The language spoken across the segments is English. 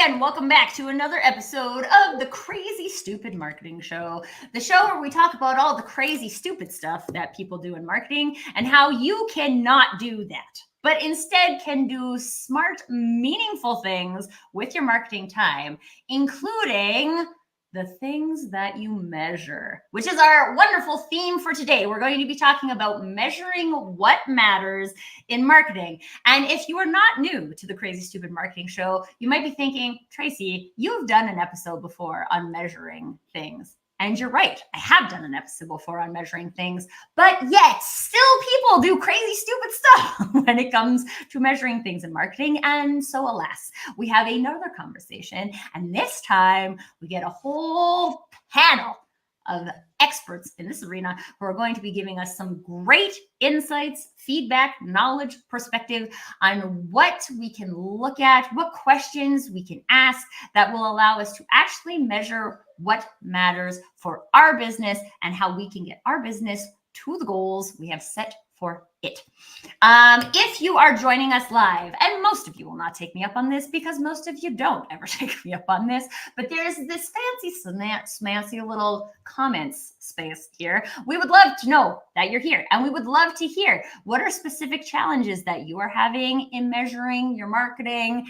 and welcome back to another episode of the Crazy Stupid Marketing Show, the show where we talk about all the crazy stupid stuff that people do in marketing and how you cannot do that, but instead can do smart, meaningful things with your marketing time, including the things that you measure, which is our wonderful theme for today. We're going to be talking about measuring what matters in marketing. And if you are not new to the Crazy Stupid Marketing Show, you might be thinking, Tracy, you've done an episode before on measuring things. And you're right, I have done an episode before on measuring things, but yet still people do crazy, stupid stuff when it comes to measuring things in marketing. And so alas, we have another conversation. And this time we get a whole panel of experts in this arena who are going to be giving us some great insights, feedback, knowledge, perspective on what we can look at, what questions we can ask that will allow us to actually measure what matters for our business and how we can get our business to the goals we have set for it. If you are joining us live, and most of you will not take me up on this because most of you don't ever take me up on this, but there's this fancy little comments space here. We would love to know that you're here, and we would love to hear what are specific challenges that you are having in measuring your marketing,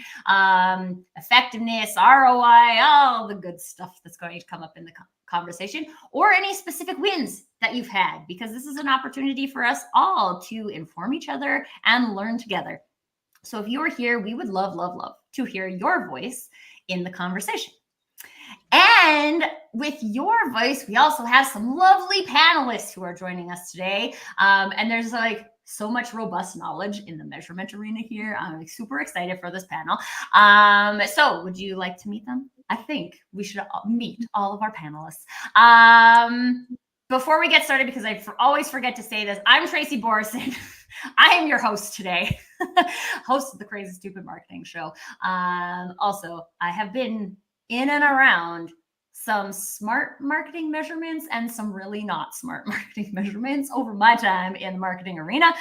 effectiveness, ROI, all the good stuff that's going to come up in the conversation, or any specific wins that you've had, because this is an opportunity for us all to inform each other and learn together. So if you're here, we would love to hear your voice in the conversation. And with your voice, we also have some lovely panelists who are joining us today. And there's like so much robust knowledge in the measurement arena here. I'm super excited for this panel. So would you like to meet them? I think we should meet all of our panelists. Before we get started, because I always forget to say this, I'm Tracy Borison. I am your host today, host of the Crazy Stupid Marketing Show. Also, I have been in and around some smart marketing measurements and some really not smart marketing measurements over my time in the marketing arena.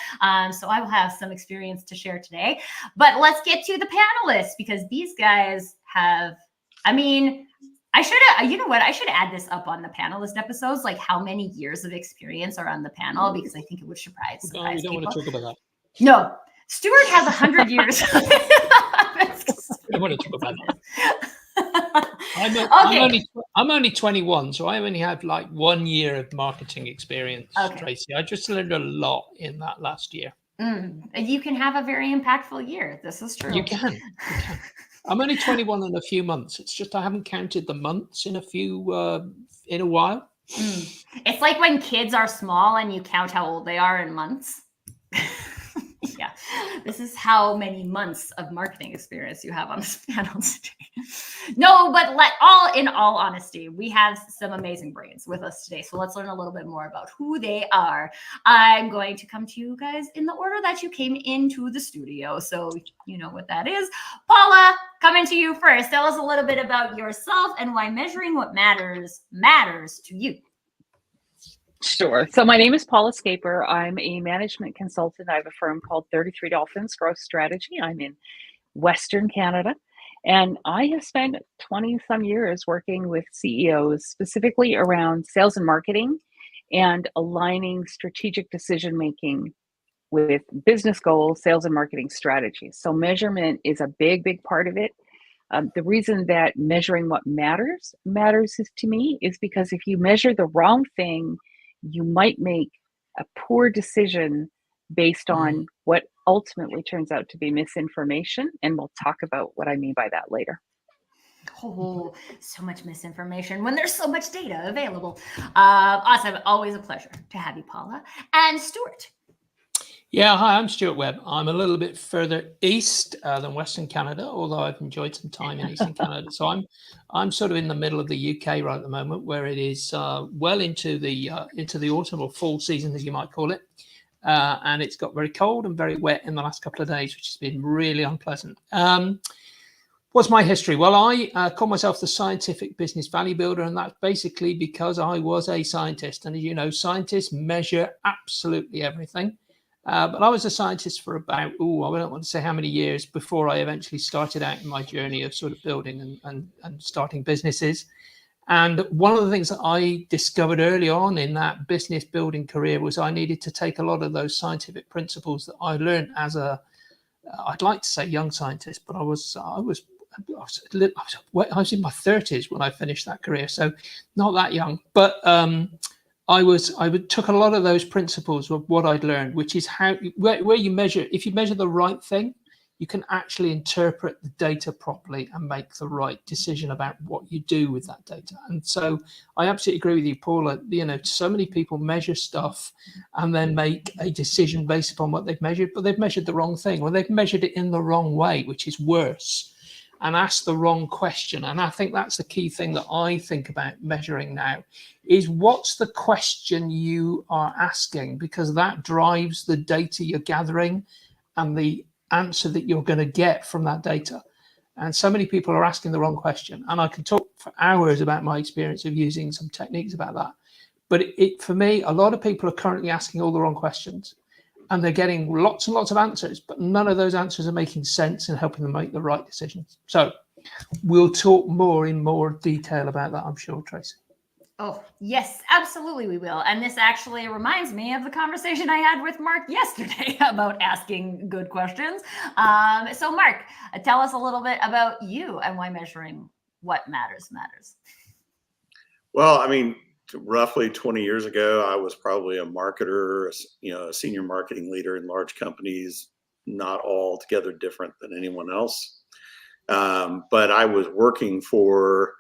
So I will have some experience to share today. But let's get to the panelists, because these guys have, I should add this up on the panelist episodes, like how many years of experience are on the panel, because I think it would surprise No, we don't people. want to talk about that. No, Stuart has 100 years. We don't want to talk about that. I'm only 21, so I only have like 1 year of marketing experience, Tracy. I just learned a lot in that last year. You can have a very impactful year. This is true. You can. I'm only 21 in a few months. It's just I haven't counted the months in a while. It's like when kids are small and you count how old they are in months. Yeah, this is how many months of marketing experience you have on this panel today. No, but in all honesty, we have some amazing brains with us today. So let's learn a little bit more about who they are. I'm going to come to you guys in the order that you came into the studio. So you know what that is. Paula, coming to you first. Tell us a little bit about yourself and why measuring what matters to you. Sure. So my name is Paula Scaper. I'm a management consultant. I have a firm called 33 Dolphins Growth Strategy. I'm in Western Canada. And I have spent 20 some years working with CEOs specifically around sales and marketing and aligning strategic decision-making with business goals, sales and marketing strategies. So measurement is a big part of it. The reason that measuring what matters to me is because if you measure the wrong thing, you might make a poor decision based on what ultimately turns out to be misinformation. And we'll talk about what I mean by that later. Oh, so much misinformation when there's so much data available. Awesome. Always a pleasure to have you, Paula. And Stuart. Yeah, hi, I'm Stuart Webb. I'm a little bit further east than Western Canada, although I've enjoyed some time in Eastern Canada. So I'm sort of in the middle of the UK right at the moment, where it is well into the autumn or fall season, as you might call it, and it's got very cold and very wet in the last couple of days, which has been really unpleasant. What's my history? Well, I call myself the Scientific Business Value Builder, and that's basically because I was a scientist. And as you know, scientists measure absolutely everything. But I was a scientist for about, I don't want to say how many years before I eventually started out in my journey of sort of building and starting businesses. And one of the things that I discovered early on in that business building career was I needed to take a lot of those scientific principles that I learned as I'd like to say young scientist, but I was in my 30s when I finished that career, so not that young. But I took a lot of those principles of what I'd learned, which is where you measure. If you measure the right thing, you can actually interpret the data properly and make the right decision about what you do with that data. And so I absolutely agree with you, Paula. So many people measure stuff and then make a decision based upon what they've measured, but they've measured the wrong thing, or they've measured it in the wrong way, which is worse, and asked the wrong question. And I think that's the key thing that I think about measuring now, is what's the question you are asking, because that drives the data you're gathering and the answer that you're going to get from that data. And so many people are asking the wrong question. And I can talk for hours about my experience of using some techniques about that. But for me, a lot of people are currently asking all the wrong questions, and they're getting lots and lots of answers, but none of those answers are making sense and helping them make the right decisions. So we'll talk in more detail about that, I'm sure, Tracy. Oh, yes, absolutely we will. And this actually reminds me of the conversation I had with Mark yesterday about asking good questions. So Mark, tell us a little bit about you and why measuring what matters. Well, I mean, roughly 20 years ago, I was probably a marketer, a senior marketing leader in large companies, not altogether different than anyone else. But I was working for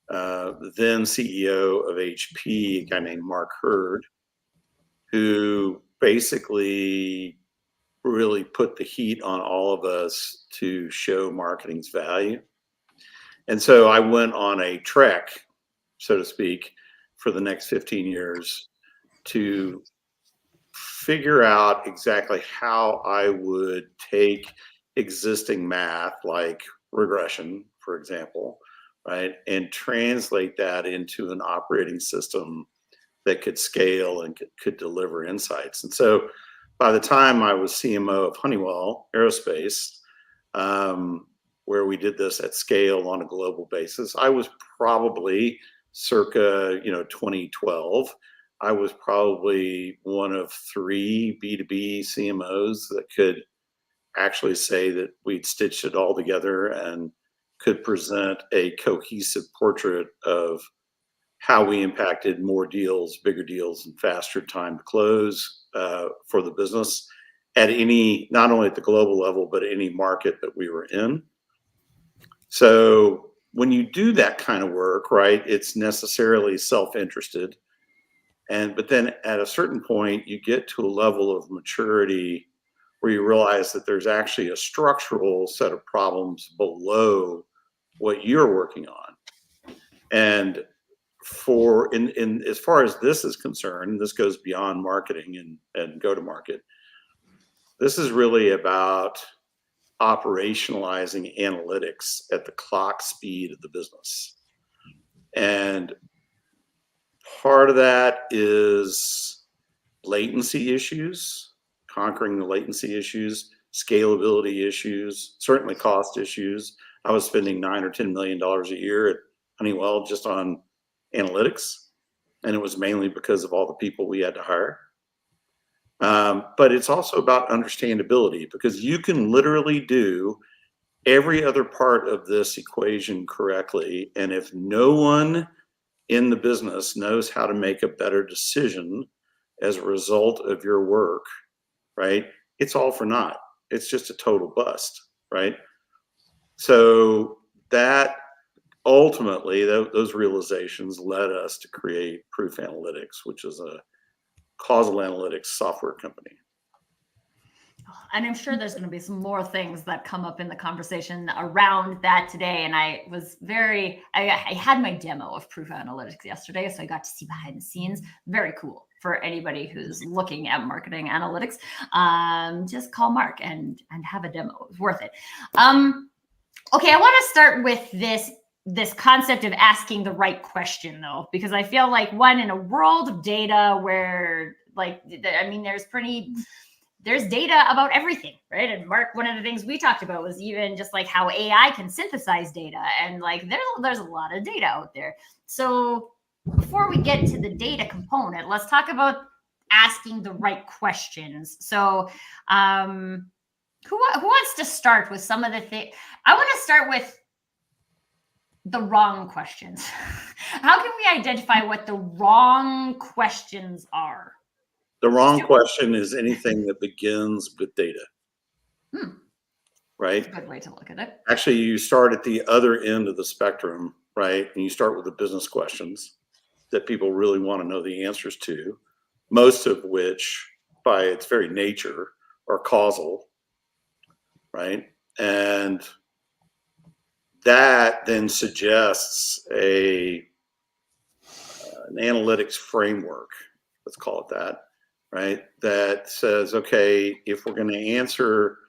the then CEO of HP, a guy named Mark Hurd, who basically really put the heat on all of us to show marketing's value. And so I went on a trek, so to speak, for the next 15 years to figure out exactly how I would take existing math, like regression, for example, right, and translate that into an operating system that could scale and could deliver insights. And so by the time I was CMO of Honeywell Aerospace, where we did this at scale on a global basis, I was probably circa 2012, I was probably one of 3 B2B CMOs that could actually say that we'd stitched it all together and could present a cohesive portrait of how we impacted more deals, bigger deals, and faster time to close for the business at not only at the global level, but any market that we were in. So when you do that kind of work, right, it's necessarily self-interested. But then at a certain point, you get to a level of maturity where you realize that there's actually a structural set of problems below what you're working on. And as far as this is concerned, this goes beyond marketing and go-to-market. This is really about operationalizing analytics at the clock speed of the business. And part of that is latency issues, conquering the latency issues, scalability issues, certainly cost issues. I was spending $9 or $10 million a year at Honeywell just on analytics, and it was mainly because of all the people we had to hire. But it's also about understandability, because you can literally do every other part of this equation correctly, and if no one in the business knows how to make a better decision as a result of your work, right, it's all for naught. It's just a total bust, right? So that ultimately, those realizations led us to create Proof Analytics, which is a causal analytics software company. And I'm sure there's going to be some more things that come up in the conversation around that today. And I had my demo of Proof Analytics yesterday, so I got to see behind the scenes. Very cool for anybody who's looking at marketing analytics. Just call Mark and have a demo. It's worth it. Okay, I want to start with this concept of asking the right question, though, because I feel like in a world of data where there's there's data about everything, right? And Mark, one of the things we talked about was even just like how AI can synthesize data, and like there's a lot of data out there. So before we get to the data component, let's talk about asking the right questions. So who wants to start with some of the things? I want to start with the wrong questions. How can we identify what the wrong questions are? The wrong question is anything that begins with data. Right? That's a good way to look at it. Actually, you start at the other end of the spectrum, right? And you start with the business questions that people really want to know the answers to, most of which, by its very nature, are causal, right? And that then suggests an analytics framework, let's call it that, right? That says, okay, if we're going to answer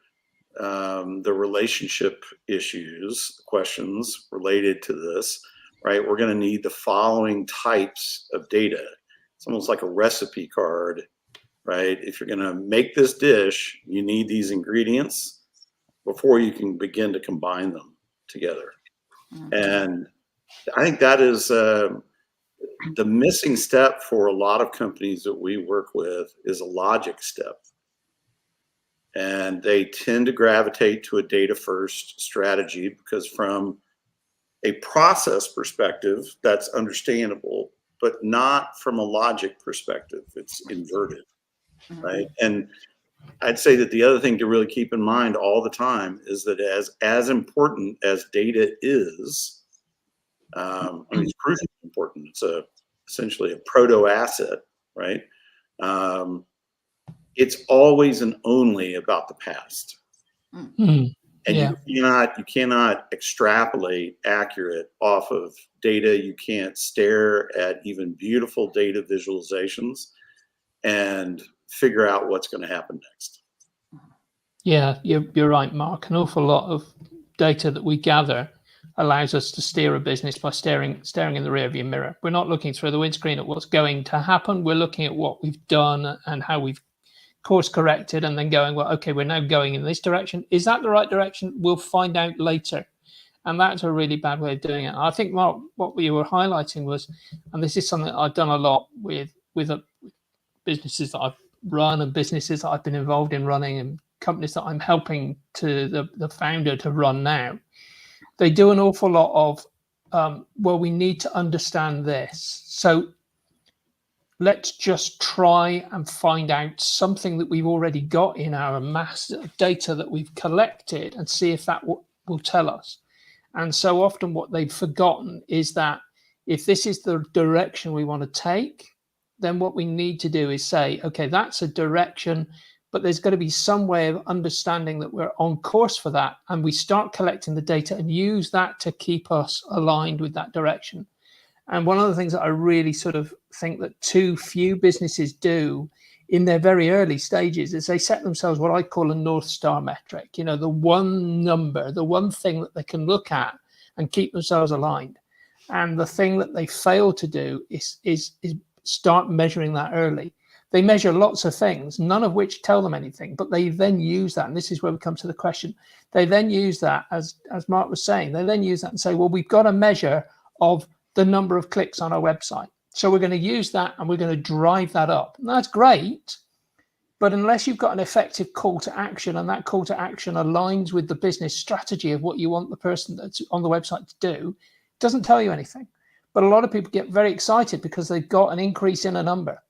the relationship issues, questions related to this, right, we're going to need the following types of data. It's almost like a recipe card, right? If you're going to make this dish, you need these ingredients before you can begin to combine them together. And I think that is the missing step for a lot of companies that we work with, is a logic step. And they tend to gravitate to a data first strategy because from a process perspective, that's understandable, but not from a logic perspective. It's inverted, right? And I'd say that the other thing to really keep in mind all the time is that as important as data is, I mean, it's crucially important. It's essentially a proto asset, right? It's always and only about the past. And you cannot extrapolate accurate off of data. You can't stare at even beautiful data visualizations and figure out what's going to happen next. Yeah, you're right, Mark. An awful lot of data that we gather allows us to steer a business by staring in the rearview mirror. We're not looking through the windscreen at what's going to happen. We're looking at what we've done and how we've course corrected, and then going, well, okay, we're now going in this direction. Is that the right direction? We'll find out later. And that's a really bad way of doing it. I think, Mark, what we were highlighting was, and this is something that I've done a lot with businesses that I've run and businesses that I've been involved in running and companies that I'm helping to the founder to run now. They do an awful lot of, well, we need to understand this. So let's just try and find out something that we've already got in our mass data that we've collected and see if that will tell us. And so often what they've forgotten is that if this is the direction we want to take, then what we need to do is say, okay, that's a direction, but there's got to be some way of understanding that we're on course for that. And we start collecting the data and use that to keep us aligned with that direction. And one of the things that I really sort of think that too few businesses do in their very early stages is they set themselves what I call a North Star metric, you know, the one number, the one thing that they can look at and keep themselves aligned. And the thing that they fail to do is start measuring that early. They measure lots of things, none of which tell them anything, but they then use that. And this is where we come to the question. They then use that, as Mark was saying, they then use that and say, well, we've got a measure of the number of clicks on our website. So we're going to use that and we're going to drive that up. And that's great. But unless you've got an effective call to action and that call to action aligns with the business strategy of what you want the person that's on the website to do, it doesn't tell you anything. But a lot of people get very excited because they've got an increase in a number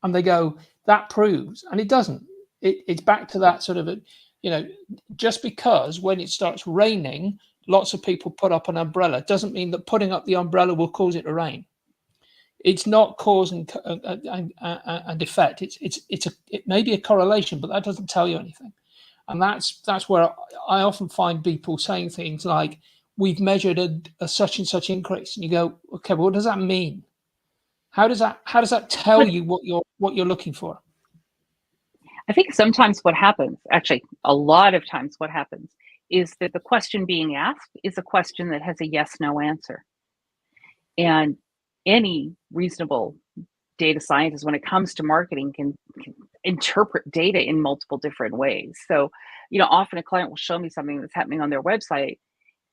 and they go, that proves, and it doesn't. It's back to that sort of, just because when it starts raining, lots of people put up an umbrella doesn't mean that putting up the umbrella will cause it to rain. It's not cause and effect. It may be a correlation, but that doesn't tell you anything. And that's where I often find people saying things like, we've measured a such and such increase, and you go, okay, well, what does that mean? How does that tell you what you're looking for? I think sometimes what happens, actually a lot of times what happens, is that the question being asked is a question that has a yes/no answer. And any reasonable data scientist, when it comes to marketing, can interpret data in multiple different ways. So, often a client will show me something that's happening on their website,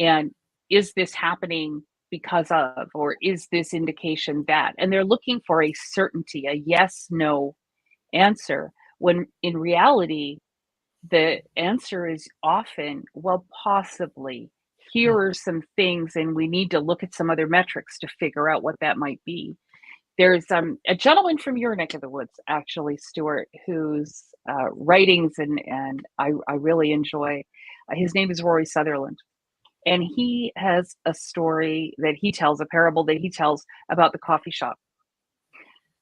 and is this happening because of, or is this indication that? And they're looking for a certainty, a yes, no answer, when in reality, the answer is often, well, possibly. Here are some things, and we need to look at some other metrics to figure out what that might be. There's a gentleman from your neck of the woods, actually, Stuart, whose writings and I really enjoy. His name is Rory Sutherland. And he has a story that he tells, a parable that he tells about the coffee shop.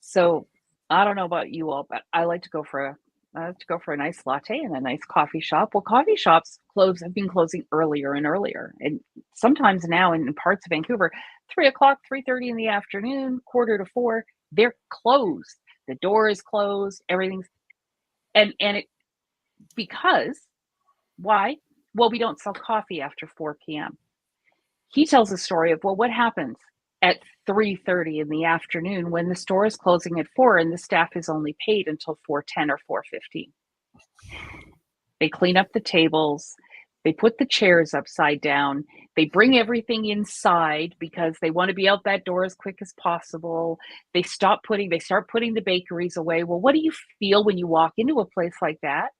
So I don't know about you all, but I like to go for a nice latte in a nice coffee shop. Well, coffee shops have been closing earlier and earlier. And sometimes now in parts of Vancouver, 3 o'clock, 3:30 in the afternoon, 3:45, they're closed. The door is closed, everything's, and it, because, why? Well, we don't sell coffee after 4 p.m. He tells a story of, well, what happens at 3:30 in the afternoon when the store is closing at 4 and the staff is only paid until 4:10 or 4:15. They clean up the tables, they put the chairs upside down, they bring everything inside because they want to be out that door as quick as possible. They start putting the bakeries away. Well, what do you feel when you walk into a place like that?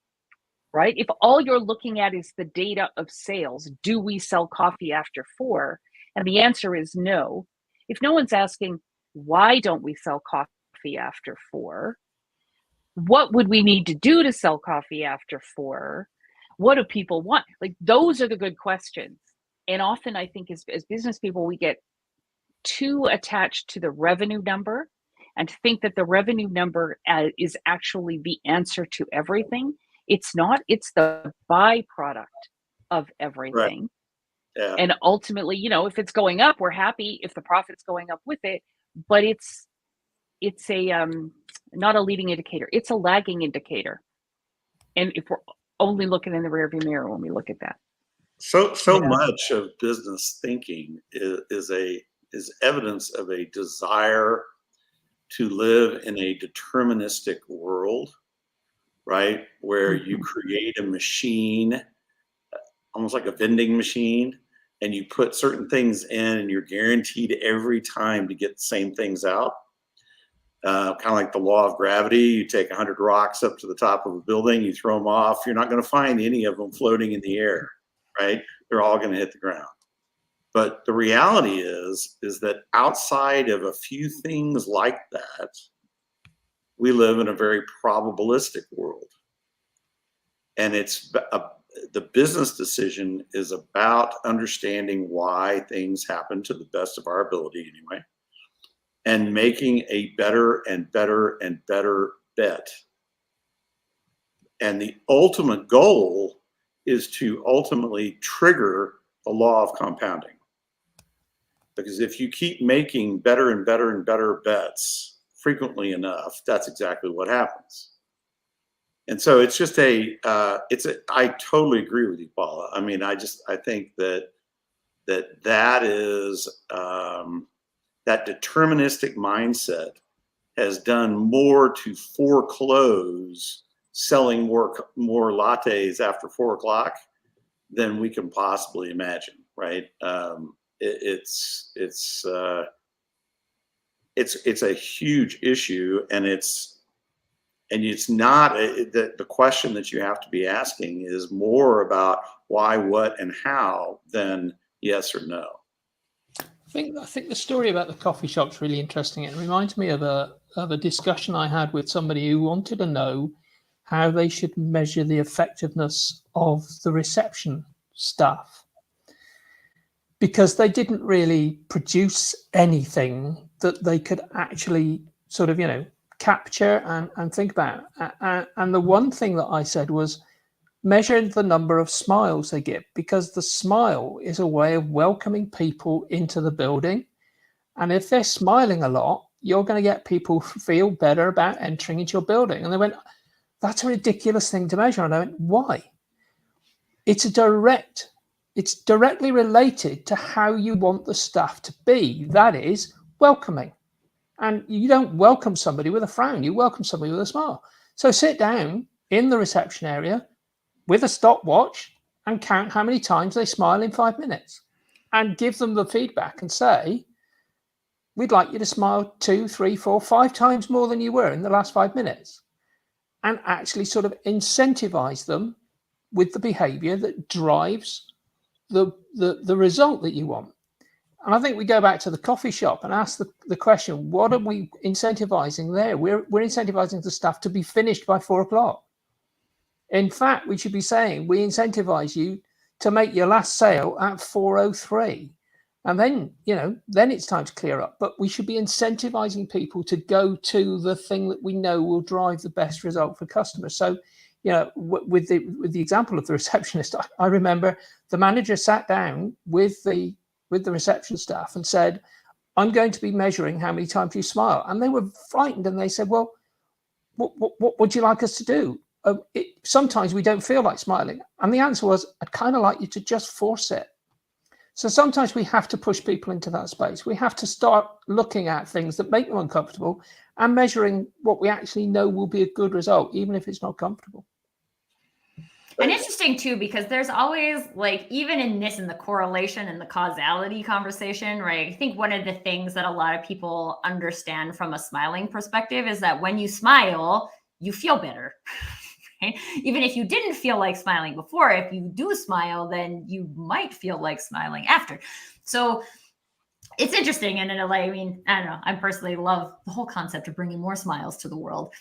Right? If all you're looking at is the data of sales, do we sell coffee after 4? And the answer is no. If no one's asking, why don't we sell coffee after 4? What would we need to do to sell coffee after 4? What do people want? Like, those are the good questions. And often I think as business people, we get too attached to the revenue number and think that the revenue number is actually the answer to everything. It's not. It's the byproduct of everything. Right. Yeah. And ultimately, if it's going up, we're happy. If the profit's going up with it, but it's a not a leading indicator. It's a lagging indicator. And if we're only looking in the rearview mirror when we look at that. So much of business thinking is evidence of a desire to live in a deterministic world, right? Where you create a machine, almost like a vending machine, and you put certain things in and you're guaranteed every time to get the same things out. Kind of like the law of gravity. You take 100 rocks up to the top of a building, you throw them off, you're not going to find any of them floating in the air, right? They're all going to hit the ground. But the reality is that outside of a few things like that, we live in a very probabilistic world. And the business decision is about understanding why things happen to the best of our ability anyway, and making a better and better and better bet. And the ultimate goal is to ultimately trigger the law of compounding. Because if you keep making better and better and better bets frequently enough, that's exactly what happens. And so it's just I totally agree with you, Paula. I mean, I think that is, that deterministic mindset has done more to foreclose selling more lattes after 4 o'clock than we can possibly imagine, right? It's a huge issue, and it's not the question that you have to be asking is more about why, what, and how than yes or no. I think the story about the coffee shop's really interesting. It reminds me of a discussion I had with somebody who wanted to know how they should measure the effectiveness of the reception staff, because they didn't really produce anything that they could actually sort of, capture and think about. And the one thing that I said was measure the number of smiles they get, because the smile is a way of welcoming people into the building. And if they're smiling a lot, you're going to get people feel better about entering into your building. And they went, that's a ridiculous thing to measure. And I went, why? It's directly related to how you want the staff to be. That is welcoming. And you don't welcome somebody with a frown. You welcome somebody with a smile. So sit down in the reception area with a stopwatch and count how many times they smile in 5 minutes, and give them the feedback and say, we'd like you to smile 2, 3, 4, 5 times more than you were in the last 5 minutes, and actually sort of incentivize them with the behavior that drives the result that you want. And I think we go back to the coffee shop and ask the question, what are we incentivizing there? We're incentivizing the staff to be finished by 4 o'clock. In fact, we should be saying we incentivize you to make your last sale at 4:03. And then, then it's time to clear up. But we should be incentivizing people to go to the thing that we know will drive the best result for customers. So, with the example of the receptionist, I remember the manager sat down with the reception staff and said, I'm going to be measuring how many times you smile. And they were frightened, and they said, well, what would you like us to do? Sometimes we don't feel like smiling. And the answer was, I'd kind of like you to just force it. So sometimes we have to push people into that space. We have to start looking at things that make them uncomfortable and measuring what we actually know will be a good result, even if it's not comfortable. And interesting too, because there's always, like, even in the correlation and the causality conversation, right? I think one of the things that a lot of people understand from a smiling perspective is that when you smile, you feel better. Right? Even if you didn't feel like smiling before, if you do smile, then you might feel like smiling after. So it's interesting. And in a way, I don't know, I personally love the whole concept of bringing more smiles to the world.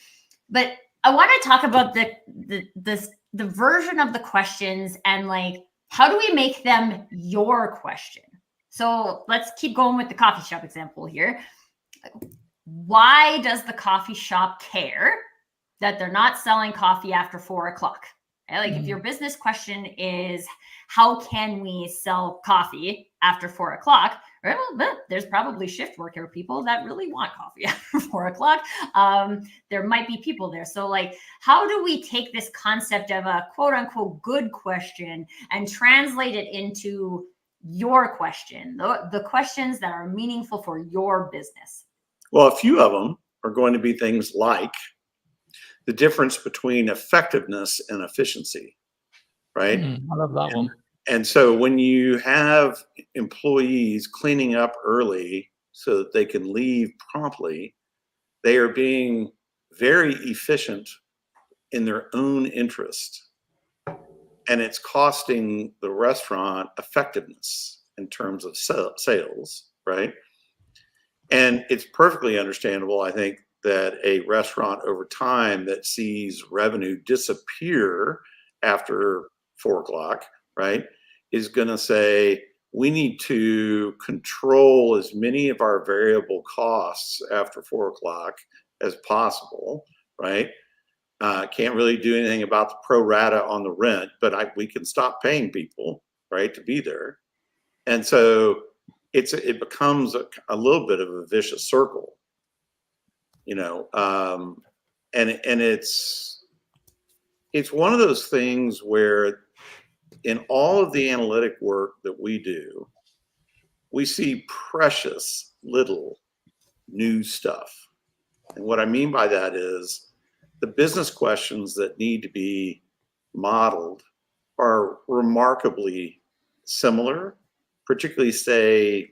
But I want to talk about the version of the questions and, like, how do we make them your question? So let's keep going with the coffee shop example here. Why does the coffee shop care that they're not selling coffee after 4 o'clock? Like, if your business question is, how can we sell coffee after 4 o'clock? Well, there's probably shift worker people that really want coffee after 4 o'clock. There might be people there. So, like, how do we take this concept of a quote unquote good question and translate it into your question, the questions that are meaningful for your business? Well, a few of them are going to be things like the difference between effectiveness and efficiency, right? I love that one. And so when you have employees cleaning up early so that they can leave promptly, they are being very efficient in their own interest. And it's costing the restaurant effectiveness in terms of sales, right? And it's perfectly understandable, I think, that a restaurant over time that sees revenue disappear after 4 o'clock, right, is going to say, we need to control as many of our variable costs after 4 o'clock as possible, right? Can't really do anything about the pro rata on the rent, but we can stop paying people, right, to be there. And so it becomes a little bit of a vicious circle. And it's one of those things where in all of the analytic work that we do, we see precious little new stuff. And what I mean by that is the business questions that need to be modeled are remarkably similar, particularly, say,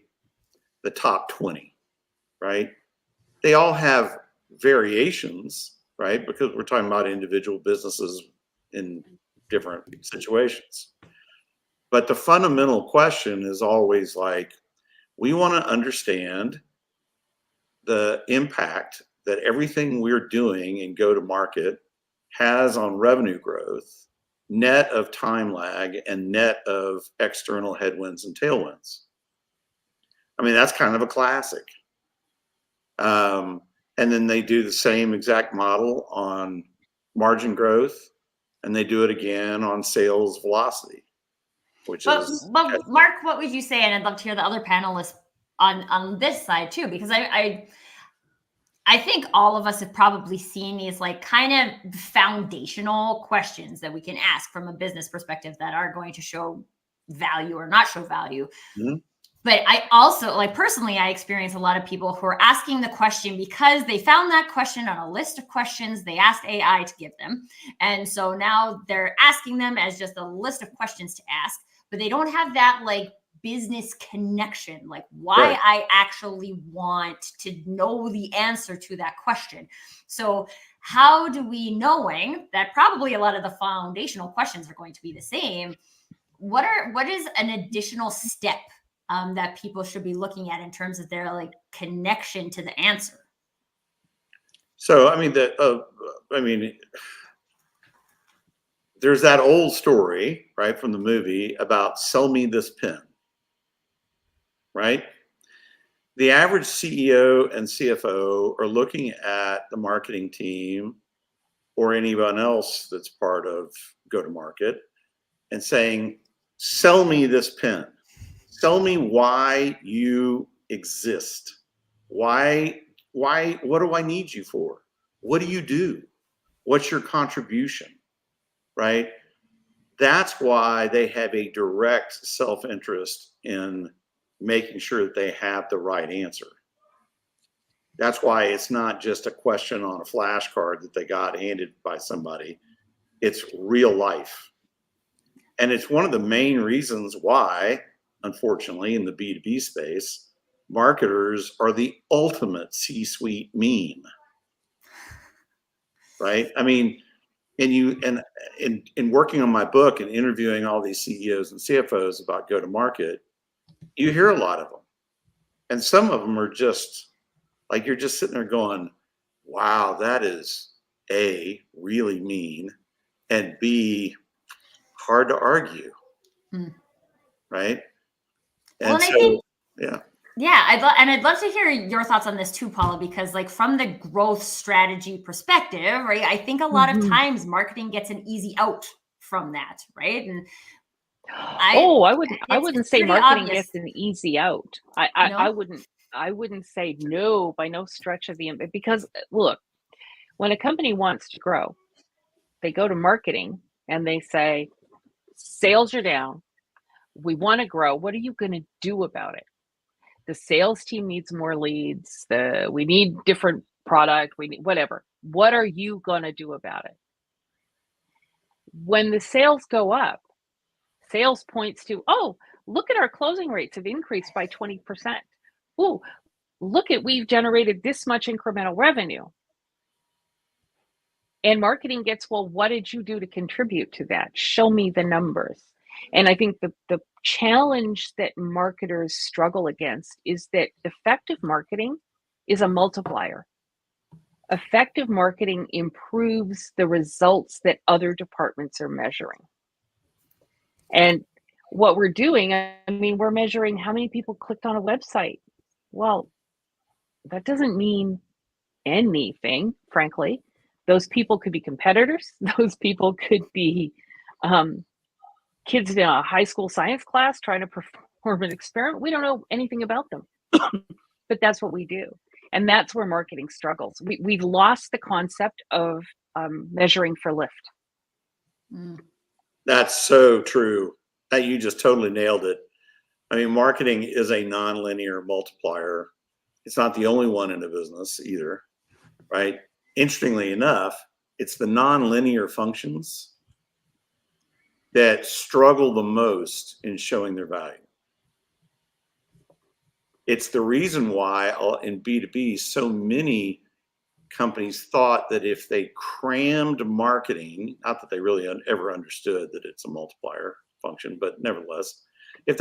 the top 20, right? They all have variations, right? Because we're talking about individual businesses in different situations. But the fundamental question is always like, we want to understand the impact that everything we're doing in go-to-market has on revenue growth, net of time lag and net of external headwinds and tailwinds. I mean, that's kind of a classic. And then they do the same exact model on margin growth, and they do it again on sales velocity, which is. But Mark, what would you say? And I'd love to hear the other panelists on this side too, because I think all of us have probably seen these, like, kind of foundational questions that we can ask from a business perspective that are going to show value or not show value. Mm-hmm. But I also, like, personally, I experience a lot of people who are asking the question because they found that question on a list of questions they asked AI to give them. And so now they're asking them as just a list of questions to ask, but they don't have that like business connection, like why Right. I actually want to know the answer to that question. So how do we, knowing that probably a lot of the foundational questions are going to be the same, what is an additional step that people should be looking at in terms of their like connection to the answer? So, I mean, there's that old story, right, from the movie about sell me this pen, right? The average CEO and CFO are looking at the marketing team or anyone else that's part of go-to-market and saying, sell me this pen. Tell me why you exist. Why, what do I need you for? What do you do? What's your contribution? Right? That's why they have a direct self-interest in making sure that they have the right answer. That's why it's not just a question on a flashcard that they got handed by somebody. It's real life. And it's one of the main reasons why, unfortunately, in the B2B space, marketers are the ultimate C-suite meme. Right? I mean, and in working on my book and interviewing all these CEOs and CFOs about go-to-market, you hear a lot of them. And some of them are just like, you're just sitting there going, wow, that is A, really mean, and B, hard to argue. Right? Well, and so, I think, yeah, I'd love to hear your thoughts on this too, Paula, because like from the growth strategy perspective, right? I think a lot of times marketing gets an easy out from that, right? And I wouldn't say pretty marketing obvious. gets an easy out. I wouldn't say no by no stretch of the, because look, when a company wants to grow, they go to marketing and they say, sales are down. We want to grow. What are you going to do about it? The sales team needs more leads. We need different product. We need whatever. What are you going to do about it? When the sales go up, sales points to, oh, look at our closing rates have increased by 20%. Oh, look at, we've generated this much incremental revenue. And marketing gets, well, what did you do to contribute to that? Show me the numbers. And I think the challenge that marketers struggle against is that effective marketing is a multiplier. Effective marketing improves the results that other departments are measuring. And what we're doing, I mean, we're measuring how many people clicked on a website. Well, that doesn't mean anything, frankly. Those people could be competitors. Those people could be kids in a high school science class trying to perform an experiment. We don't know anything about them, but that's what we do. And that's where marketing struggles. We've lost the concept of measuring for lift. That's so true. That you just totally nailed it. I mean, marketing is a nonlinear multiplier. It's not the only one in a business either, right? Interestingly enough, it's the nonlinear functions that struggle the most in showing their value. It's the reason why in B2B, so many companies thought that if they crammed marketing, not that they really ever understood that it's a multiplier function, but nevertheless, if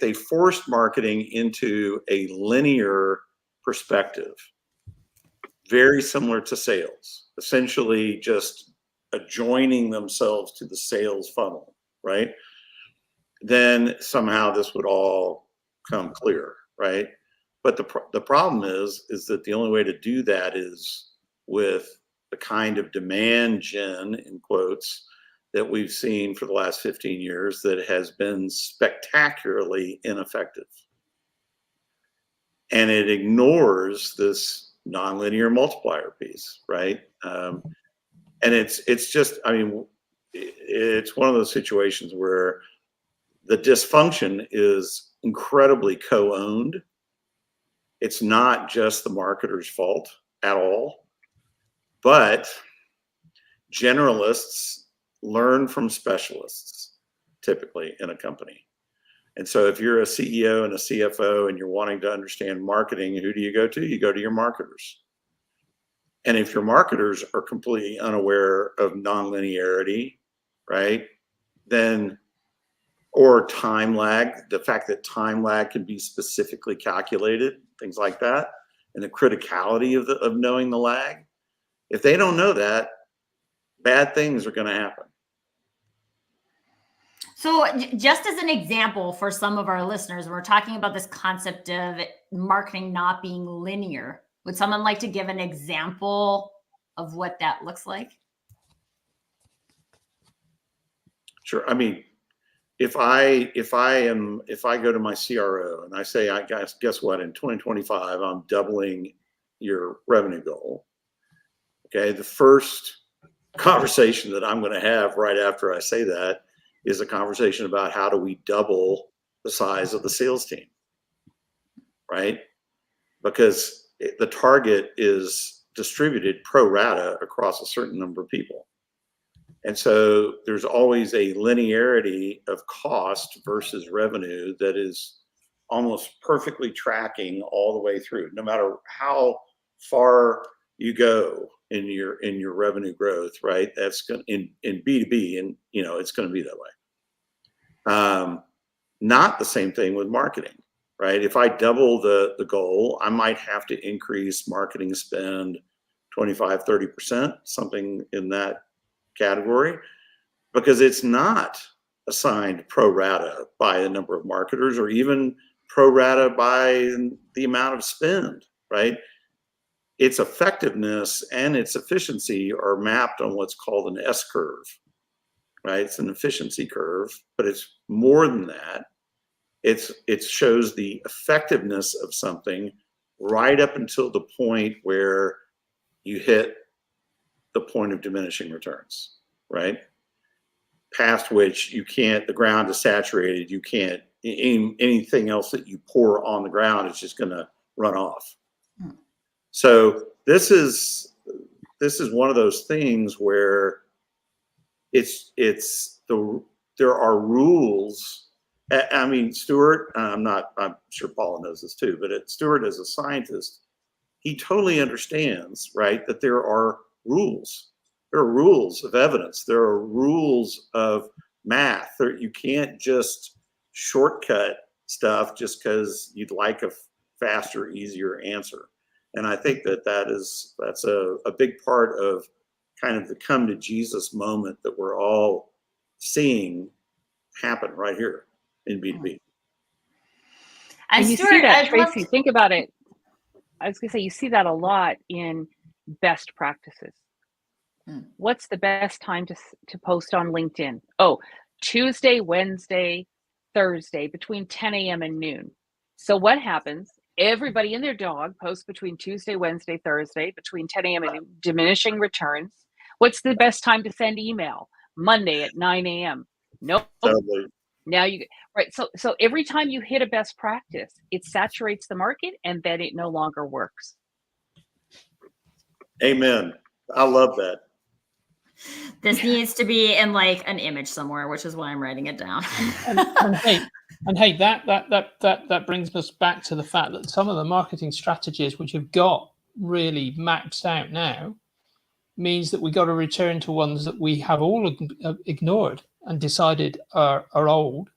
they forced marketing into a linear perspective, very similar to sales, essentially just adjoining themselves to the sales funnel, right? Then somehow this would all come clear, right? But the problem is that the only way to do that is with the kind of demand gen, in quotes, that we've seen for the last 15 years that has been spectacularly ineffective. And it ignores this nonlinear multiplier piece, right? And it's just, I mean, it's one of those situations where the dysfunction is incredibly co-owned. It's not just the marketer's fault at all, but generalists learn from specialists typically in a company. And so if you're a CEO and a CFO and you're wanting to understand marketing, who do you go to? You go to your marketers. And if your marketers are completely unaware of nonlinearity, right, then, or time lag, the fact that time lag can be specifically calculated, things like that, and the criticality of knowing the lag, if they don't know that, bad things are going to happen. So just as an example for some of our listeners, we're talking about this concept of marketing not being linear. Would someone like to give an example of what that looks like? Sure. I mean, if I go to my CRO and I say, guess what, in 2025, I'm doubling your revenue goal. Okay. The first conversation that I'm going to have right after I say that is a conversation about how do we double the size of the sales team, right? Because the target is distributed pro rata across a certain number of people. And so there's always a linearity of cost versus revenue that is almost perfectly tracking all the way through, no matter how far you go in your revenue growth, right? That's going in B2B, and it's going to be that way. Not the same thing with marketing, right? If I double the goal, I might have to increase marketing spend 25, 30%, something in that category, because it's not assigned pro rata by the number of marketers or even pro rata by the amount of spend, right? Its effectiveness and its efficiency are mapped on what's called an S curve, right? It's an efficiency curve, but it's more than that. It shows the effectiveness of something right up until the point where you hit the point of diminishing returns, right? Past which you can't, the ground is saturated, you can't, anything else that you pour on the ground is just going to run off. So this is one of those things where there are rules. I mean, Stuart, I'm sure Paula knows this too, but Stuart, as a scientist, he totally understands, right, that there are rules. There are rules of evidence. There are rules of math. You can't just shortcut stuff just because you'd like a faster, easier answer. And I think that's a big part of kind of the come to Jesus moment that we're all seeing happen right here in B2B. And you see that, Tracy, think about it. I was going to say, you see that a lot in best practices. What's the best time to post on LinkedIn? Oh, Tuesday, Wednesday, Thursday, between 10 a.m. and noon. So what happens? Everybody and their dog posts between Tuesday, Wednesday, Thursday, between 10 a.m. and diminishing returns. What's the best time to send email? Monday at 9 a.m. Nope. Totally. Now right. So every time you hit a best practice, it saturates the market and then it no longer works. Amen. I love that. This needs to be in like an image somewhere, which is why I'm writing it down. and hey, that brings us back to the fact that some of the marketing strategies which have got really maxed out now means that we got to return to ones that we have all ignored and decided are old.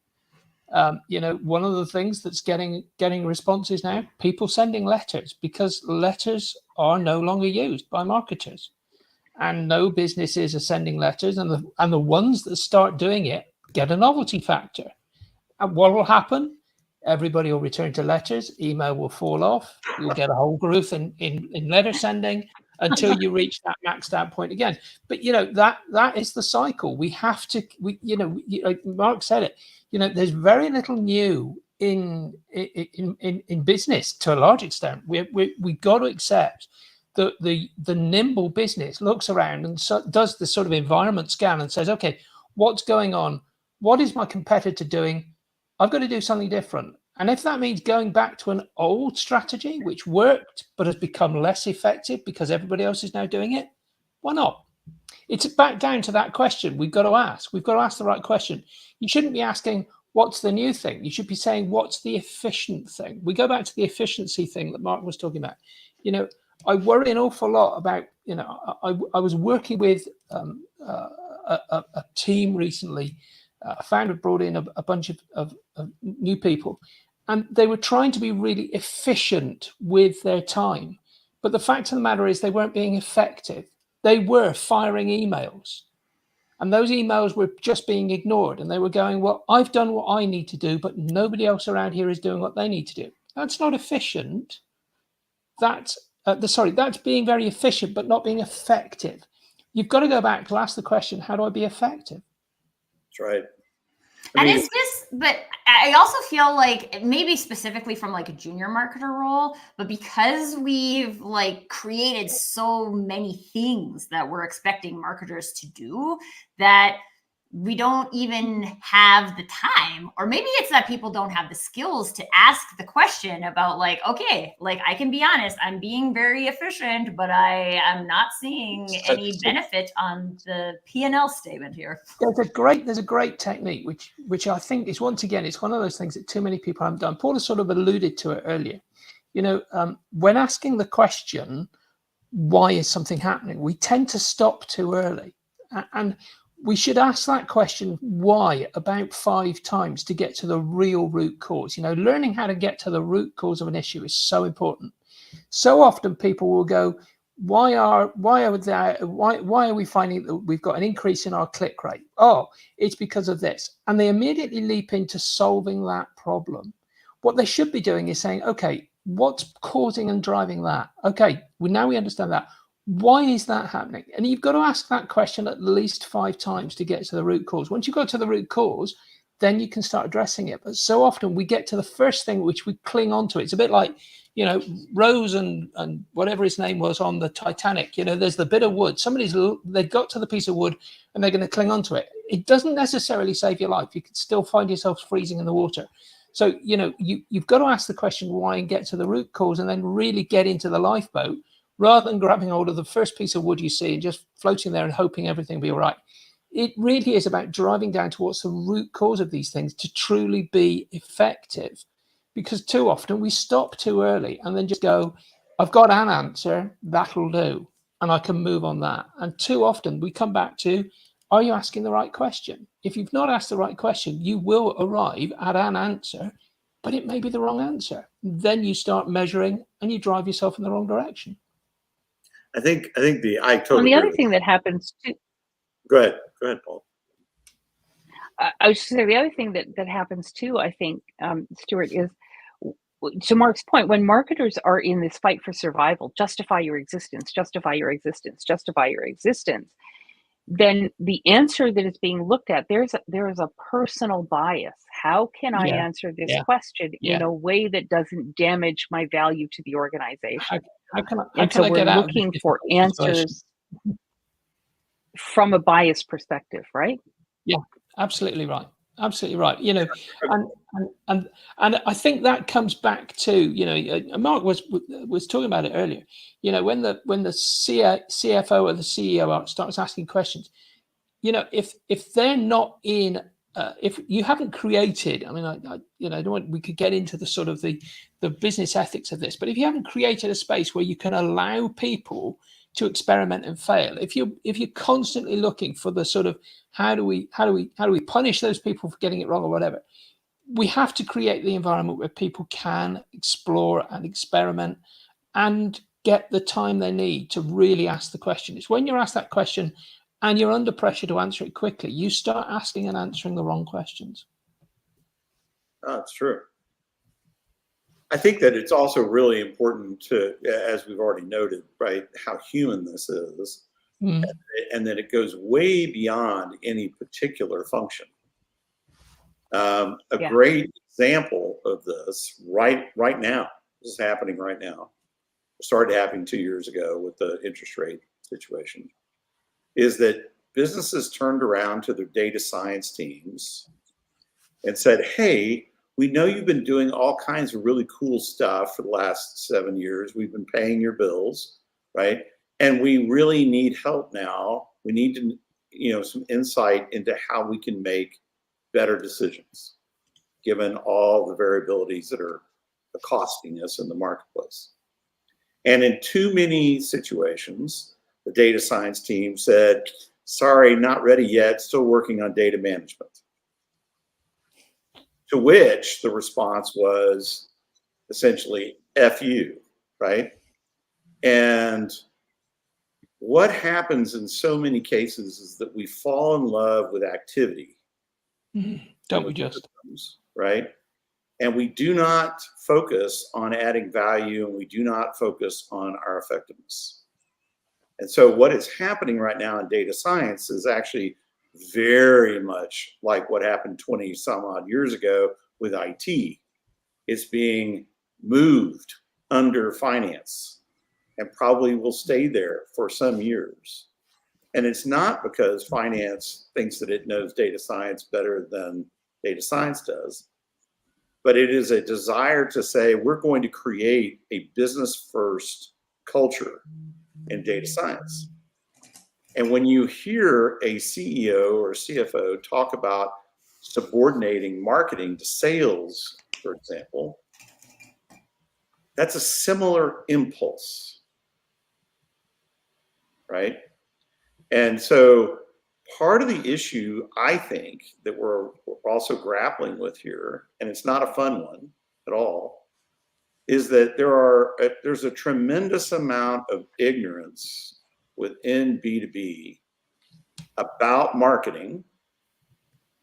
One of the things that's getting responses now, people sending letters, because letters are no longer used by marketers. And no businesses are sending letters, and the ones that start doing it get a novelty factor. And what will happen? Everybody will return to letters. Email will fall off. You'll get a whole growth in letter sending until you reach that maxed out point again. But that is the cycle. We have to. Like Mark said it. There's very little new in business to a large extent. We got to accept. The nimble business looks around and does this sort of environment scan and says, okay, what's going on? What is my competitor doing? I've got to do something different. And if that means going back to an old strategy, which worked, but has become less effective because everybody else is now doing it, why not? It's back down to that question we've got to ask. We've got to ask the right question. You shouldn't be asking, what's the new thing? You should be saying, what's the efficient thing? We go back to the efficiency thing that Mark was talking about. You know, I worry an awful lot about, you know, I was working with a team recently. A founder brought in a bunch of new people, and they were trying to be really efficient with their time. But the fact of the matter is they weren't being effective. They were firing emails, and those emails were just being ignored. And they were going, well, I've done what I need to do, but nobody else around here is doing what they need to do. That's not efficient. That's being very efficient, but not being effective. You've got to go back to ask the question, how do I be effective? That's right. And is this, but I also feel like maybe specifically from like a junior marketer role, but because we've like created so many things that we're expecting marketers to do, that we don't even have the time, or maybe it's that people don't have the skills to ask the question about like, okay, like I can be honest, I'm being very efficient, but I am not seeing any benefit on the P&L statement here. There's a great technique, which I think is, once again, it's one of those things that too many people haven't done. Paul has sort of alluded to it earlier. You know, when asking the question, why is something happening, we tend to stop too early. And we should ask that question, why, about 5 times to get to the real root cause. You know, learning how to get to the root cause of an issue is so important. So often people will go, why are we finding that we've got an increase in our click rate? Oh, it's because of this. And they immediately leap into solving that problem. What they should be doing is saying, okay, what's causing and driving that? Okay, now we understand that. Why is that happening? And you've got to ask that question at least 5 times to get to the root cause. Once you go to the root cause, then you can start addressing it. But so often we get to the first thing which we cling on to. It's a bit like, you know, Rose and whatever his name was on the Titanic. You know, there's the bit of wood. They got to the piece of wood and they're going to cling on to it. It doesn't necessarily save your life. You could still find yourself freezing in the water. So, you know, you've got to ask the question why and get to the root cause, and then really get into the lifeboat, rather than grabbing hold of the first piece of wood you see and just floating there and hoping everything will be all right. It really is about driving down to what's the root cause of these things to truly be effective. Because too often we stop too early and then just go, I've got an answer, that'll do, and I can move on that. And too often we come back to, are you asking the right question? If you've not asked the right question, you will arrive at an answer, but it may be the wrong answer. Then you start measuring and you drive yourself in the wrong direction. I totally. And the other thing that happens too. Go ahead, Paul. I was just saying the other thing that happens too, I think, Stuart, is to Mark's point, when marketers are in this fight for survival, justify your existence, then the answer that is being looked at, there is a personal bias. How can I answer this question in a way that doesn't damage my value to the organization? How can so I we're get out looking for answers from a bias perspective, right? Yeah, absolutely right. Absolutely right. You know, and I think that comes back to, you know, Mark was talking about it earlier. You know, when the CFO or the CEO starts asking questions, you know, if they're not in, if you haven't created, I mean, I don't want, we could get into the sort of the business ethics of this, but if you haven't created a space where you can allow people to experiment and fail, if you're constantly looking for the sort of how do we punish those people for getting it wrong or whatever, we have to create the environment where people can explore and experiment and get the time they need to really ask the question. It's when you're asked that question and you're under pressure to answer it quickly, you start asking and answering the wrong questions. Oh, that's true. I think that it's also really important to, as we've already noted, right, how human this is, and that it goes way beyond any particular function. Great example of this right now, this is happening right now, it started happening 2 years ago with the interest rate situation, is that businesses turned around to their data science teams and said, hey, we know you've been doing all kinds of really cool stuff for the last 7 years. We've been paying your bills, right? And we really need help now. We need to, some insight into how we can make better decisions, given all the variabilities that are costing us in the marketplace. And in too many situations, the data science team said, sorry, not ready yet, still working on data management. To which the response was essentially, F you, right? And what happens in so many cases is that we fall in love with activity. Don't we just? Right? And we do not focus on adding value, and we do not focus on our effectiveness. And so what is happening right now in data science is actually very much like what happened 20 some odd years ago with IT. It's being moved under finance and probably will stay there for some years. And it's not because finance thinks that it knows data science better than data science does, but it is a desire to say, we're going to create a business first culture in data science. And when you hear a CEO or CFO talk about subordinating marketing to sales, for example, that's a similar impulse, right? And so part of the issue, I think, that we're also grappling with here, and it's not a fun one at all, is that there's a tremendous amount of ignorance within B2B about marketing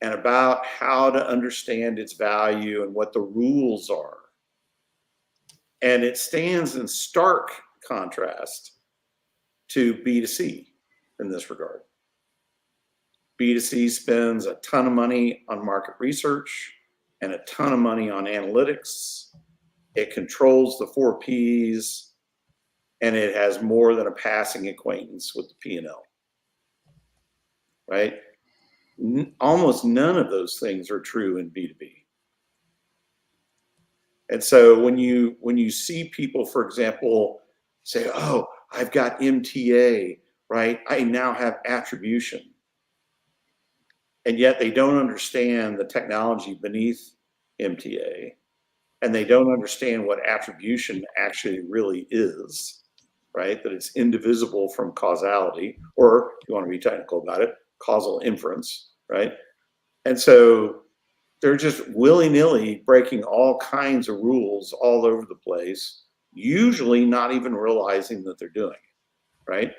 and about how to understand its value and what the rules are. And it stands in stark contrast to B2C in this regard. B2C spends a ton of money on market research and a ton of money on analytics. It controls the 4 Ps, and it has more than a passing acquaintance with the P&L, right? Almost none of those things are true in B2B. And so when you see people, for example, say, oh, I've got MTA, right? I now have attribution. And yet they don't understand the technology beneath MTA, and they don't understand what attribution actually really is, right? That it's indivisible from causality, or if you want to be technical about it, causal inference, right? And so they're just willy-nilly breaking all kinds of rules all over the place, usually not even realizing that they're doing it, right?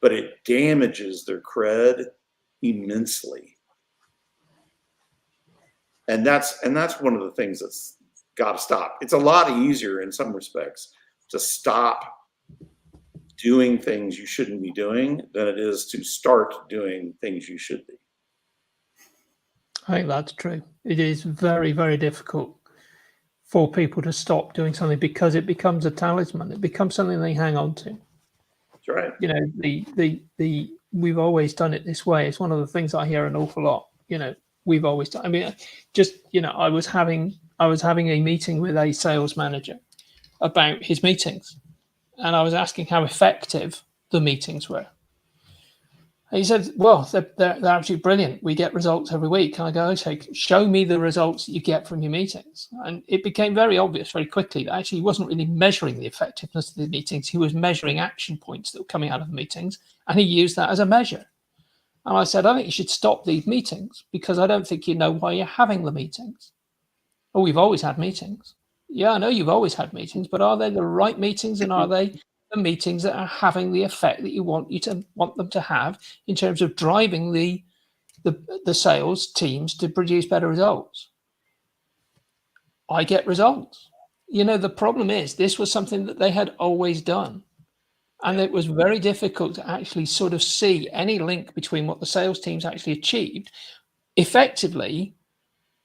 But it damages their cred immensely. And that's one of the things that's got to stop. It's a lot easier in some respects to stop doing things you shouldn't be doing than it is to start doing things you should be. I think that's true. It is very, very difficult for people to stop doing something because it becomes a talisman. It becomes something they hang on to. That's right. You know, we've always done it this way. It's one of the things I hear an awful lot. You know, we've always done. I mean, just, you know, I was having a meeting with a sales manager about his meetings, and I was asking how effective the meetings were. And he said, well, they're absolutely brilliant. We get results every week. And I go, okay, show me the results that you get from your meetings. And it became very obvious very quickly that actually he wasn't really measuring the effectiveness of the meetings. He was measuring action points that were coming out of the meetings, and he used that as a measure. And I said, I think you should stop these meetings because I don't think you know why you're having the meetings. Oh, we've always had meetings. Yeah, I know you've always had meetings, but are they the right meetings, and are they the meetings that are having the effect that you want them to have in terms of driving the sales teams to produce better results? I get results. You know, the problem is this was something that they had always done. And it was very difficult to actually sort of see any link between what the sales teams actually achieved effectively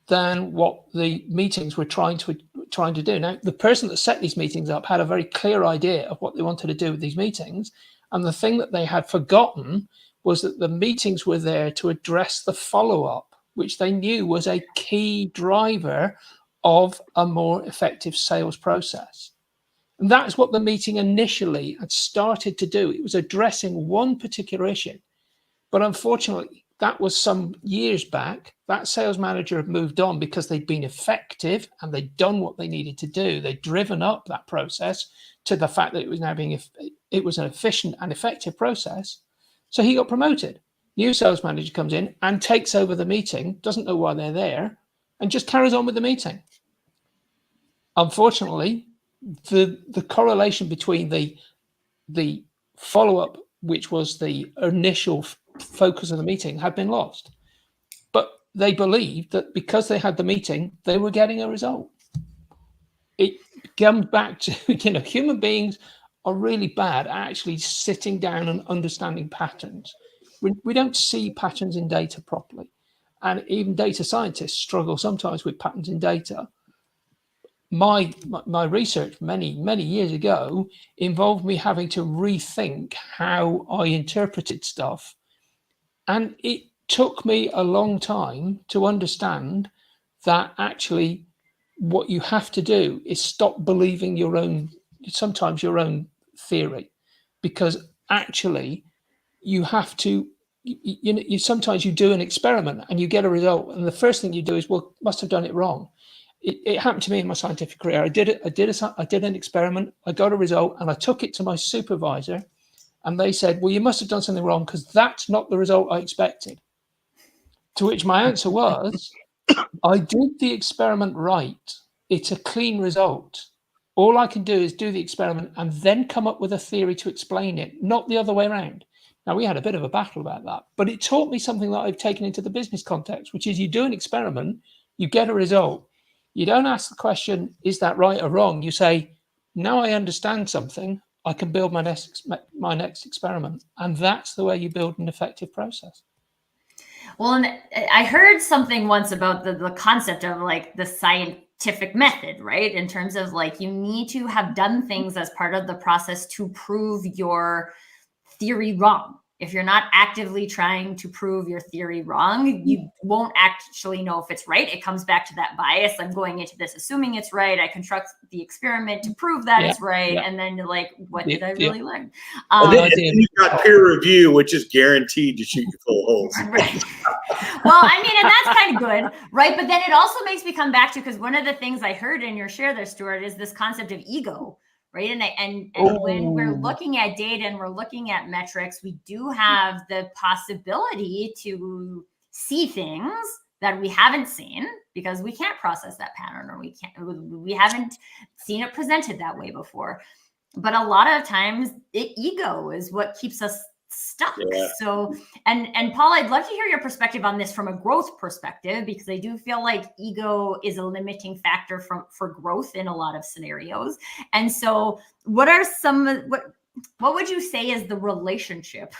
than what the meetings were trying to do. Now, the person that set these meetings up had a very clear idea of what they wanted to do with these meetings. And the thing that they had forgotten was that the meetings were there to address the follow-up, which they knew was a key driver of a more effective sales process. And that's what the meeting initially had started to do. It was addressing one particular issue. But unfortunately, that was some years back. That sales manager had moved on because they'd been effective and they'd done what they needed to do. They'd driven up that process to the fact that it was now it was an efficient and effective process. So he got promoted. New sales manager comes in and takes over the meeting, doesn't know why they're there, and just carries on with the meeting. Unfortunately, the correlation between the follow-up, which was the initial focus of the meeting, had been lost. But they believed that because they had the meeting, they were getting a result. It comes back to, human beings are really bad at actually sitting down and understanding patterns. We don't see patterns in data properly. And even data scientists struggle sometimes with patterns in data. My research many years ago involved me having to rethink how I interpreted stuff. And it took me a long time to understand that actually what you have to do is stop believing sometimes your own theory, because actually you have to, sometimes you do an experiment and you get a result, and the first thing you do is, well, must have done it wrong. It happened to me in my scientific career. I did an experiment, I got a result, and I took it to my supervisor, and they said, well, you must have done something wrong because that's not the result I expected. To which my answer was, I did the experiment right. It's a clean result. All I can do is do the experiment and then come up with a theory to explain it, not the other way around. Now, we had a bit of a battle about that, but it taught me something that I've taken into the business context, which is you do an experiment, you get a result. You don't ask the question, is that right or wrong? You say, now I understand something, I can build my next experiment. And that's the way you build an effective process. Well, and I heard something once about the concept of like the scientific method, right? In terms of like, you need to have done things as part of the process to prove your theory wrong. If you're not actively trying to prove your theory wrong, you won't actually know if it's right. It comes back to that bias. I'm going into this assuming it's right. I construct the experiment to prove that it's right. Yeah. And then you're like, what did I really learn? And then you've got peer review, which is guaranteed to shoot you full of holes. Right. Well, I mean, and that's kind of good, right? But then it also makes me come back to, because one of the things I heard in your share there, Stuart, is this concept of ego. Right. And when we're looking at data and we're looking at metrics, we do have the possibility to see things that we haven't seen because we can't process that pattern, or we haven't seen it presented that way before. But a lot of times ego is what keeps us stuck. Yeah. So, and Paul, I'd love to hear your perspective on this from a growth perspective, because I do feel like ego is a limiting factor for growth in a lot of scenarios. And so what are what would you say is the relationship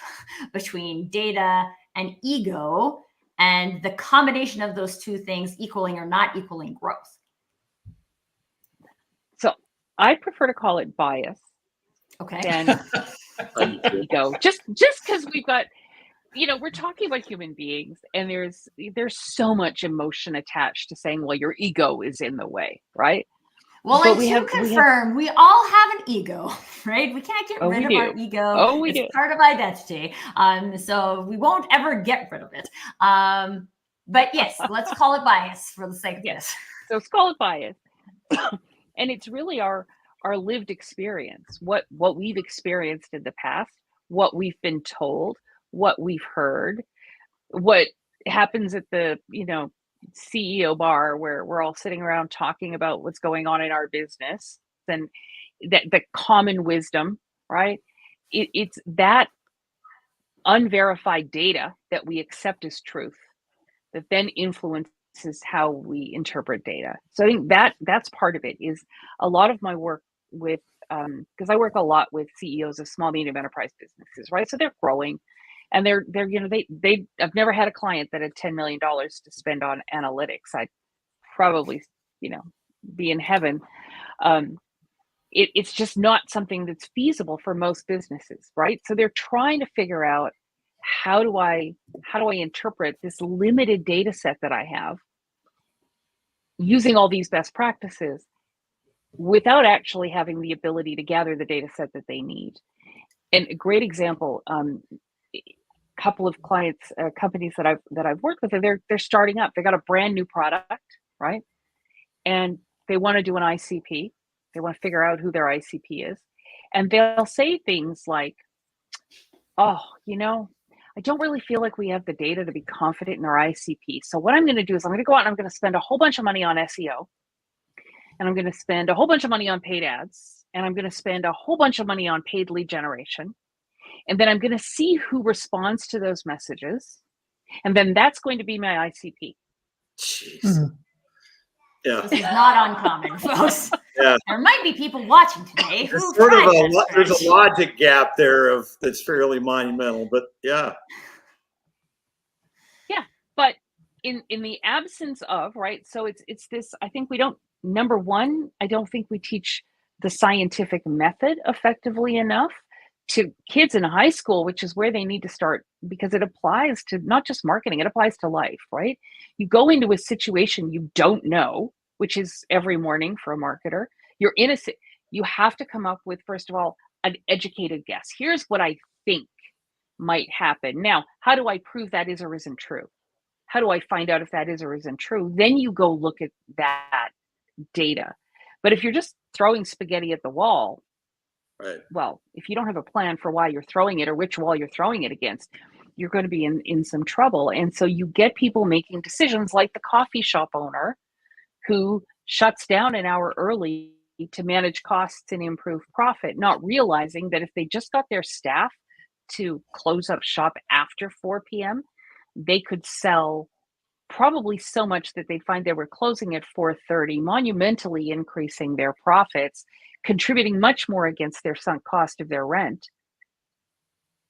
between data and ego, and the combination of those two things equaling or not equaling growth? So I prefer to call it bias. Okay. Than ego. Just because we've got, we're talking about human beings, and there's so much emotion attached to saying, well, your ego is in the way, right? Well, but we all have an ego, right? We can't get rid of our ego. It's part of identity. So we won't ever get rid of it. But yes, let's call it bias for the sake of this. So let's call it bias. And it's really our lived experience, what we've experienced in the past, what we've been told, what we've heard, what happens at the, CEO bar where we're all sitting around talking about what's going on in our business, and that the common wisdom, right? It's that unverified data that we accept as truth that then influences how we interpret data. So I think that's part of it. Is a lot of my work with, because I work a lot with CEOs of small, medium enterprise businesses, right? So they're growing, and they're I've never had a client that had $10 million to spend on analytics. I'd probably, be in heaven. It's just not something that's feasible for most businesses, right? So they're trying to figure out, how do I interpret this limited data set that I have using all these best practices without actually having the ability to gather the data set that they need. And a great example, a couple of clients, companies that I've worked with, they're starting up. They got a brand new product, right? And they want to do an ICP. They want to figure out who their ICP is. And they'll say things like, oh, I don't really feel like we have the data to be confident in our ICP. So what I'm going to do is I'm going to go out and I'm going to spend a whole bunch of money on SEO. And I'm going to spend a whole bunch of money on paid ads. And I'm going to spend a whole bunch of money on paid lead generation. And then I'm going to see who responds to those messages. And then that's going to be my ICP. Jeez. Yeah. This is not uncommon, folks. Yeah. There might be people watching today who There's sort of tried that there's stretch. a logic gap there that's fairly monumental, but yeah. Yeah, but in the absence of, right? So it's this. I think we don't. Number one, I don't think we teach the scientific method effectively enough to kids in high school, which is where they need to start, because it applies to not just marketing, it applies to life, right? You go into a situation you don't know, which is every morning for a marketer. You're innocent. You have to come up with, first of all, an educated guess. Here's what I think might happen. Now, how do I prove that is or isn't true? How do I find out if that is or isn't true? Then you go look at that data. But if you're just throwing spaghetti at the wall, Right. well, if you don't have a plan for why you're throwing it or which wall you're throwing it against, you're going to be in some trouble. And so you get people making decisions like the coffee shop owner who shuts down an hour early to manage costs and improve profit, not realizing that if they just got their staff to close up shop after 4 p.m., they could sell probably so much that they'd find they were closing at 4:30, monumentally increasing their profits, contributing much more against their sunk cost of their rent.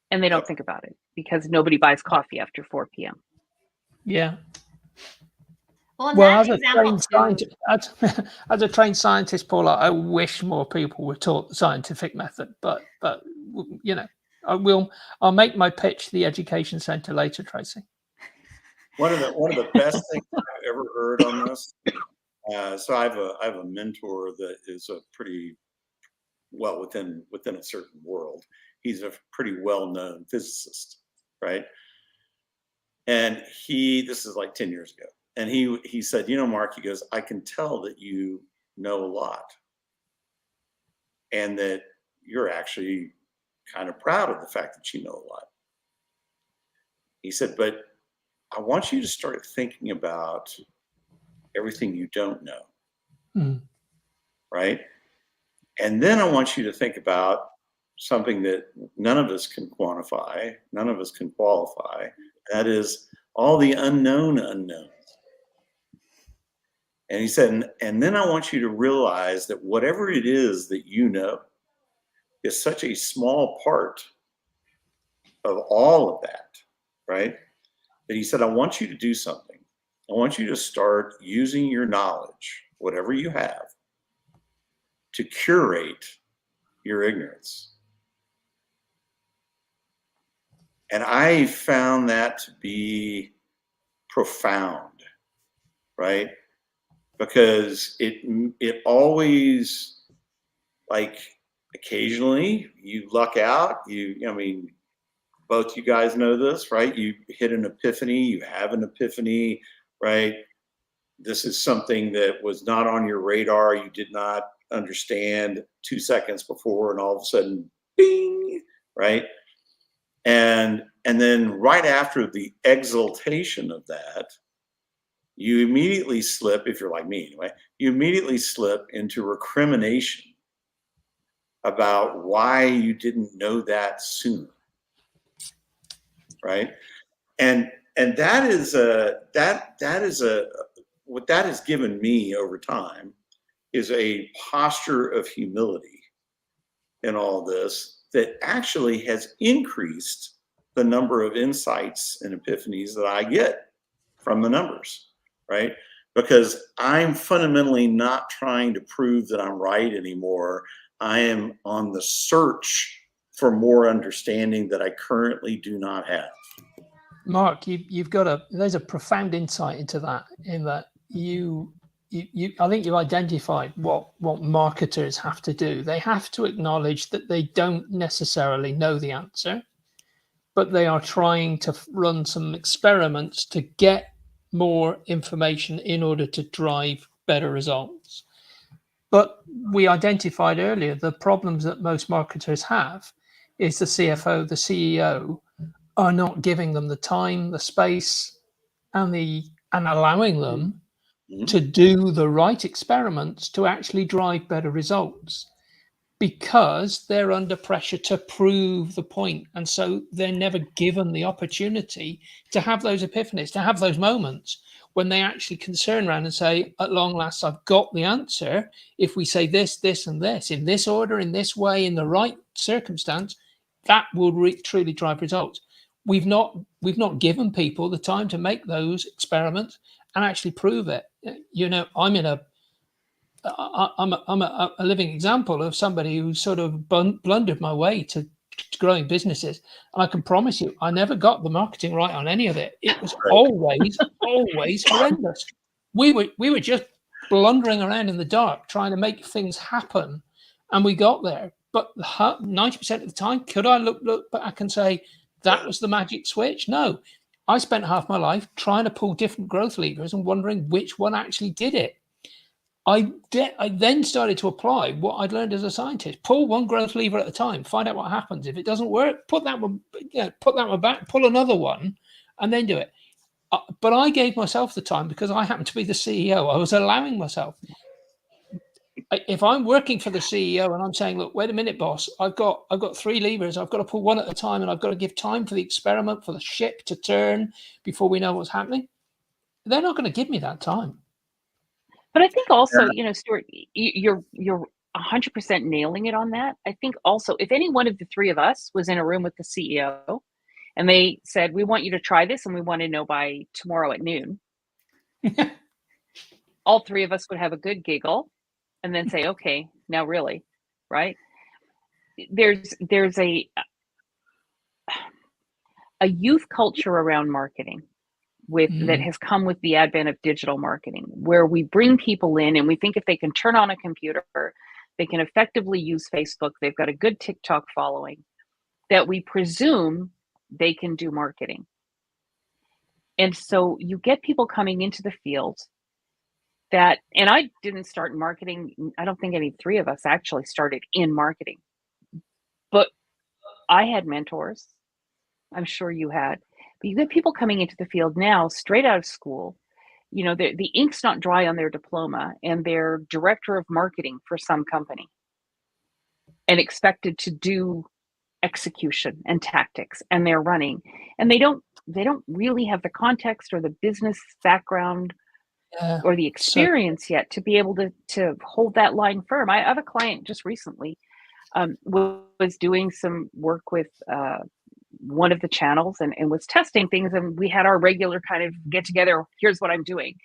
And they don't think about it because nobody buys coffee after 4 p.m. Yeah. Well, in Well, that as a example, trained too, scientist, as a trained scientist, Paula, I wish more people were taught the scientific method. But I'll make my pitch to the education centre later, Tracy. One of the best things I've ever heard on this. So I have a mentor that is a pretty well within a certain world. He's a pretty well-known physicist, right? And this is like 10 years ago. And he said, Mark, he goes, I can tell that you know a lot and that you're actually kind of proud of the fact that you know a lot. He said, but I want you to start thinking about everything you don't know, right? And then I want you to think about something that none of us can quantify, none of us can qualify. That is all the unknown unknowns. And he said, and then I want you to realize that whatever it is that you know is such a small part of all of that, right? That he said, I want you to do something. I want you to start using your knowledge, whatever you have, to curate your ignorance. And I found that to be profound, right? Because it always, like, occasionally you luck out. Both you guys know this, right? You hit an epiphany, you have an epiphany, right? This is something that was not on your radar, you did not understand 2 seconds before, and all of a sudden, bing, right? And then right after the exaltation of that, you immediately slip, if you're like me anyway, you immediately slip into recrimination about why you didn't know that sooner. Right. And that is what that has given me over time is a posture of humility in all this that actually has increased the number of insights and epiphanies that I get from the numbers. Right? Because I'm fundamentally not trying to prove that I'm right anymore. I am on the search for more understanding that I currently do not have. Mark, there's a profound insight into that, in that you I think you identified what marketers have to do. They have to acknowledge that they don't necessarily know the answer, but they are trying to run some experiments to get more information in order to drive better results. But we identified earlier the problems that most marketers have is the CFO, the CEO are not giving them the time, the space, and allowing them to do the right experiments to actually drive better results, because they're under pressure to prove the point. And so they're never given the opportunity to have those epiphanies, to have those moments when they actually can turn around and say, at long last, I've got the answer. If we say this, this, and this, in this order, in this way, in the right circumstance, that will truly drive results. We've not given people the time to make those experiments and actually prove it. You know, I'm a living example of somebody who sort of blundered my way to growing businesses. And I can promise you, I never got the marketing right on any of it. It was always horrendous. We were just blundering around in the dark, trying to make things happen. And we got there. But 90% of the time, could I look back and say, that was the magic switch? No. I spent half my life trying to pull different growth levers and wondering which one actually did it. I then started to apply what I'd learned as a scientist. Pull one growth lever at a time, find out what happens. If it doesn't work, put that one back, pull another one, and then do it. But I gave myself the time because I happened to be the CEO. I was allowing myself. If I'm working for the CEO and I'm saying, look, wait a minute, boss, I've got 3 levers. I've got to pull one at a time, and I've got to give time for the experiment, for the ship to turn before we know what's happening. They're not going to give me that time. But I think also, you know, Stuart, you're 100% nailing it on that. I think also, if any one of the 3 of us was in a room with the CEO and they said, we want you to try this and we want to know by tomorrow at noon, all 3 of us would have a good giggle and then say, okay, now really, right? There's a youth culture around marketing that has come with the advent of digital marketing, where we bring people in and we think if they can turn on a computer, they can effectively use Facebook, they've got a good TikTok following, that we presume they can do marketing. And so you get people coming into the field that, and I didn't start in marketing. I don't think any 3 of us actually started in marketing, but I had mentors. I'm sure you had. But you get people coming into the field now, straight out of school. You know, the ink's not dry on their diploma, and they're director of marketing for some company and expected to do execution and tactics, and they're running. And they don't really have the context or the business background or the experience yet to be able to hold that line firm. I have a client just recently was doing some work with one of the channels and was testing things, and we had our regular kind of get together, here's what I'm doing.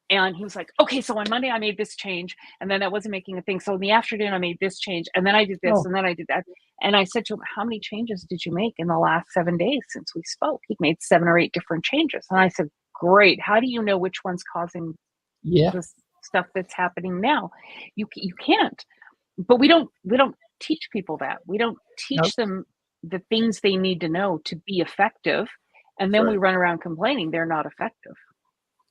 And he was like, okay, so on Monday I made this change, and then that wasn't making a thing. So in the afternoon I made this change, and then I did this, and then I did that. And I said to him, how many changes did you make in the last 7 days since we spoke? He'd made 7 or 8 different changes. And I said, great. How do you know which one's causing the stuff that's happening now? You can't. But we don't teach people that. We don't teach them the things they need to know to be effective. And then we run around complaining they're not effective.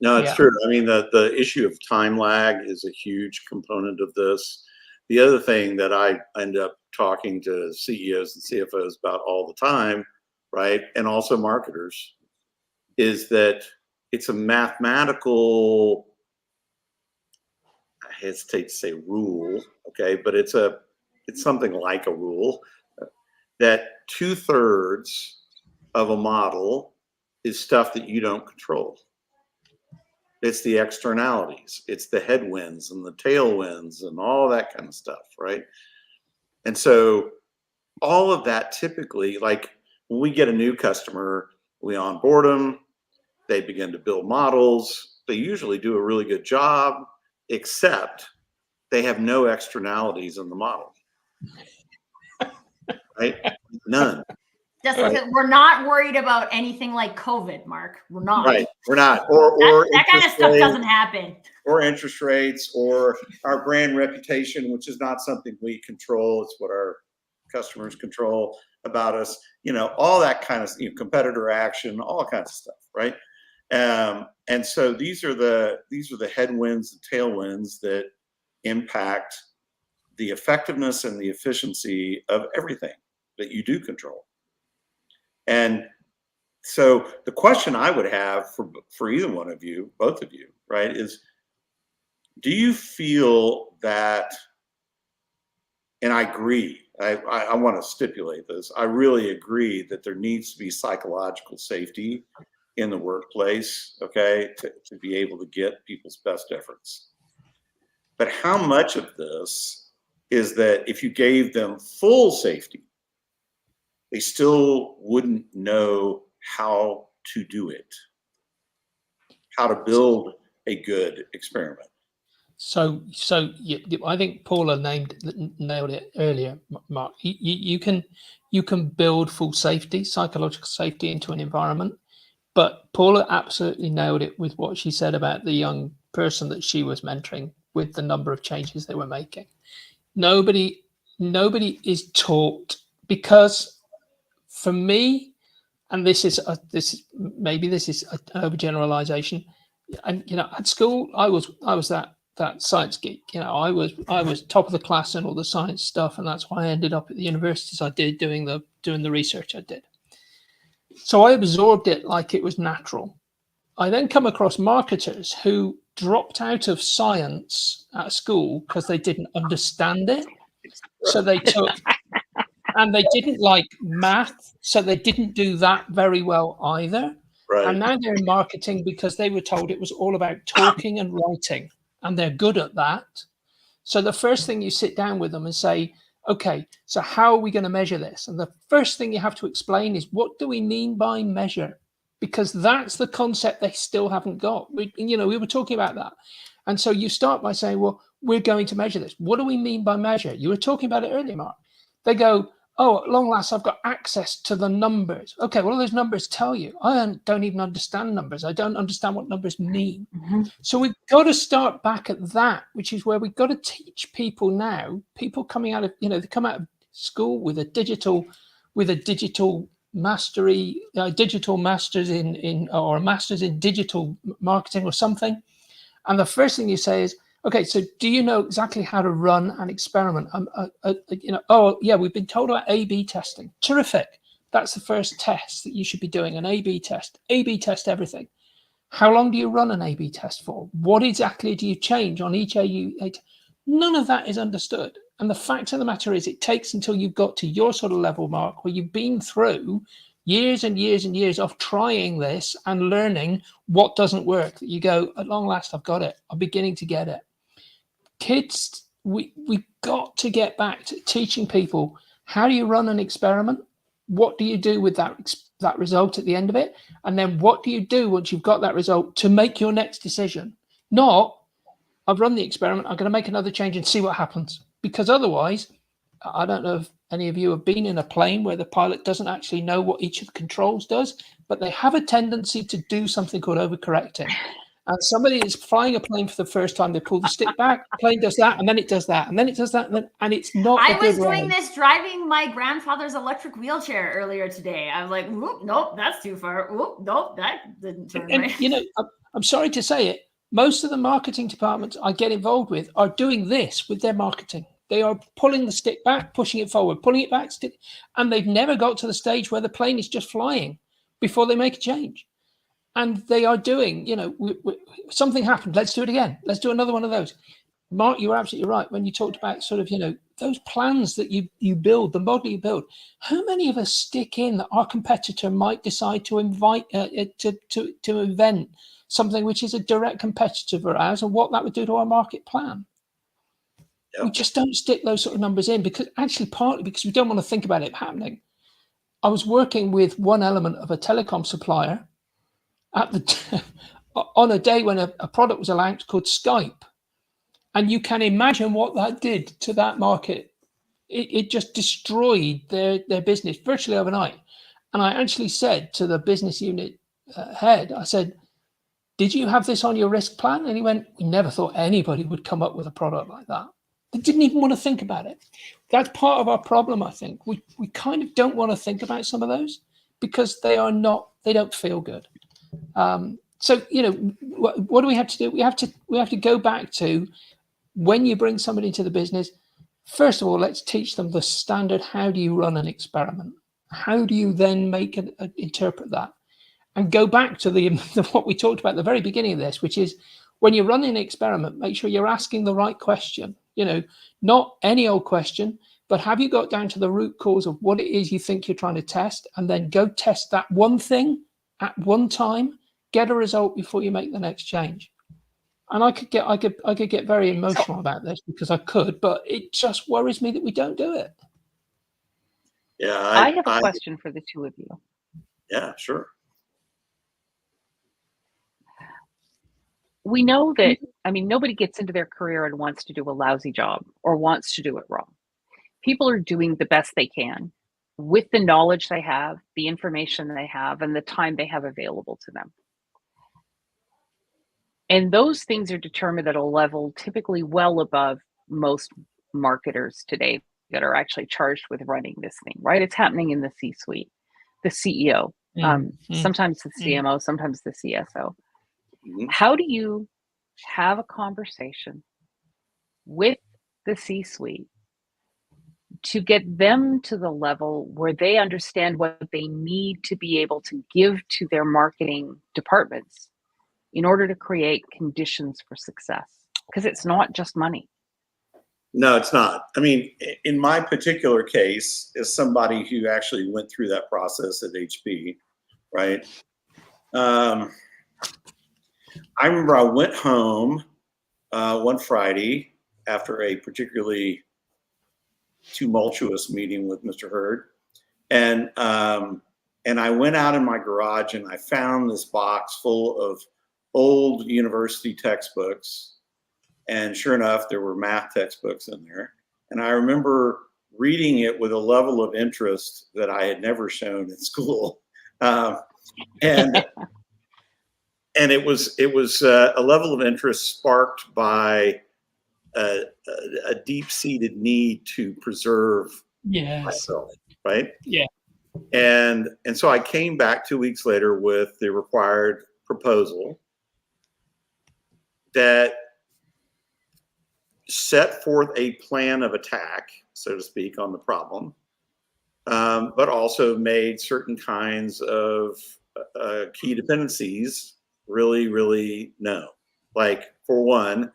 No, it's true. I mean, the issue of time lag is a huge component of this. The other thing that I end up talking to CEOs and CFOs about all the time, right, and also marketers, is that it's a mathematical, I hesitate to say rule, okay, but it's something like a rule that 2/3 of a model is stuff that you don't control. It's the externalities, it's the headwinds and the tailwinds and all that kind of stuff, right? And so all of that typically, like when we get a new customer, we onboard them, they begin to build models. They usually do a really good job, except they have no externalities in the model, right? None. Just Right. because we're not worried about anything like COVID, Mark. We're not. Right. We're not. Or That kind of interest stuff rates, doesn't happen. or interest rates, or our brand reputation, which is not something we control. It's what our customers control about us. All that kind of, competitor action, all kinds of stuff, right? And so these are the headwinds, the tailwinds that impact the effectiveness and the efficiency of everything that you do control. And so the question I would have for either one of you, both of you, right, is, do you feel that, and I agree, I want to stipulate this, I really agree that there needs to be psychological safety in the workplace, okay, to be able to get people's best efforts. But how much of this is that if you gave them full safety, they still wouldn't know how to do it, how to build a good experiment? So I think Paula nailed it earlier, Mark. You can build full safety, psychological safety into an environment, but Paula absolutely nailed it with what she said about the young person that she was mentoring, with the number of changes they were making. Nobody is taught, because for me, and this is an overgeneralization, and at school I was that science geek. I was top of the class in all the science stuff, and that's why I ended up at the universities I did, doing the research I did. So I absorbed it like it was natural. I then come across marketers who dropped out of science at school because they didn't understand it. So they took, and they didn't like math, so they didn't do that very well either. Right. And now they're in marketing because they were told it was all about talking and writing, and they're good at that. So the first thing, you sit down with them and say, okay, so how are we going to measure this? And the first thing you have to explain is, what do we mean by measure? Because that's the concept they still haven't got. We were talking about that. And so you start by saying, well, we're going to measure this. What do we mean by measure? You were talking about it earlier, Mark. They go, oh, at long last, I've got access to the numbers. Okay, what do those numbers tell you? I don't even understand numbers. I don't understand what numbers mean. Mm-hmm. So we've got to start back at that, which is where we've got to teach people now. People coming out of, they come out of school with a digital mastery, digital masters in or a master's in digital marketing or something. And the first thing you say is, okay, so do you know exactly how to run an experiment? Oh yeah, we've been told about A/B testing. Terrific. That's the first test that you should be doing, an A/B test. A/B test everything. How long do you run an A/B test for? What exactly do you change on each A/B? None of that is understood. And the fact of the matter is, it takes until you've got to your sort of level, Mark, where you've been through years and years and years of trying this and learning what doesn't work, that you go, at long last, I've got it. I'm beginning to get it. Kids, we've got to get back to teaching people, how do you run an experiment? What do you do with that result at the end of it? And then what do you do once you've got that result to make your next decision? Not, I've run the experiment, I'm going to make another change and see what happens. Because otherwise, I don't know if any of you have been in a plane where the pilot doesn't actually know what each of the controls does, but they have a tendency to do something called overcorrecting. And somebody is flying a plane for the first time, they pull the stick back, the plane does that, and then it does that, and then it does that, and it's not I a good was doing ride. this driving my grandfather's electric wheelchair earlier today. I was like, whoop, nope, that's too far. Whoop, nope, that didn't turn right. And, I'm sorry to say it, most of the marketing departments I get involved with are doing this with their marketing. They are pulling the stick back, pushing it forward, pulling it back, and they've never got to the stage where the plane is just flying before they make a change. And they are doing, something happened, let's do it again. Let's do another one of those. Mark, you were absolutely right when you talked about sort of, those plans that you build, the model you build. How many of us stick in that our competitor might decide to invite to invent something which is a direct competitor of ours, and what that would do to our market plan? Yep. We just don't stick those sort of numbers in, because partly because we don't want to think about it happening. I was working with one element of a telecom supplier on a day when a product was announced called Skype. And you can imagine what that did to that market. It just destroyed their business virtually overnight. And I actually said to the business unit head, I said, did you have this on your risk plan? And he went, we never thought anybody would come up with a product like that. They didn't even want to think about it. That's part of our problem, I think. We kind of don't want to think about some of those because they don't feel good. So, what do we have to do? We have to go back to when you bring somebody into the business. First of all, let's teach them the standard. How do you run an experiment? How do you then interpret that? And go back to the what we talked about at the very beginning of this, which is when you're running an experiment, make sure you're asking the right question. Not any old question, but have you got down to the root cause of what it is you think you're trying to test, and then go test that one thing at one time, get a result before you make the next change. And I could get very emotional about this because I could, but it just worries me that we don't do it. Yeah, I have a question for the two of you. Yeah, sure. We know that, nobody gets into their career and wants to do a lousy job or wants to do it wrong. People are doing the best they can with the knowledge they have, the information they have, and the time they have available to them. And those things are determined at a level typically well above most marketers today that are actually charged with running this thing, right? It's happening in the C-suite, the CEO, sometimes the CMO, sometimes the CSO. How do you have a conversation with the C-suite to get them to the level where they understand what they need to be able to give to their marketing departments in order to create conditions for success? Because it's not just money. No, it's not. In my particular case, as somebody who actually went through that process at HP, right? I remember I went home one Friday after a particularly tumultuous meeting with Mr. Hurd, and I went out in my garage and I found this box full of old university textbooks, and sure enough, there were math textbooks in there. And I remember reading it with a level of interest that I had never shown in school, and it was a level of interest sparked by a deep-seated need to preserve myself, right? Yeah. And so I came back 2 weeks later with the required proposal that set forth a plan of attack, so to speak, on the problem, but also made certain kinds of key dependencies really, really known. Like, for one,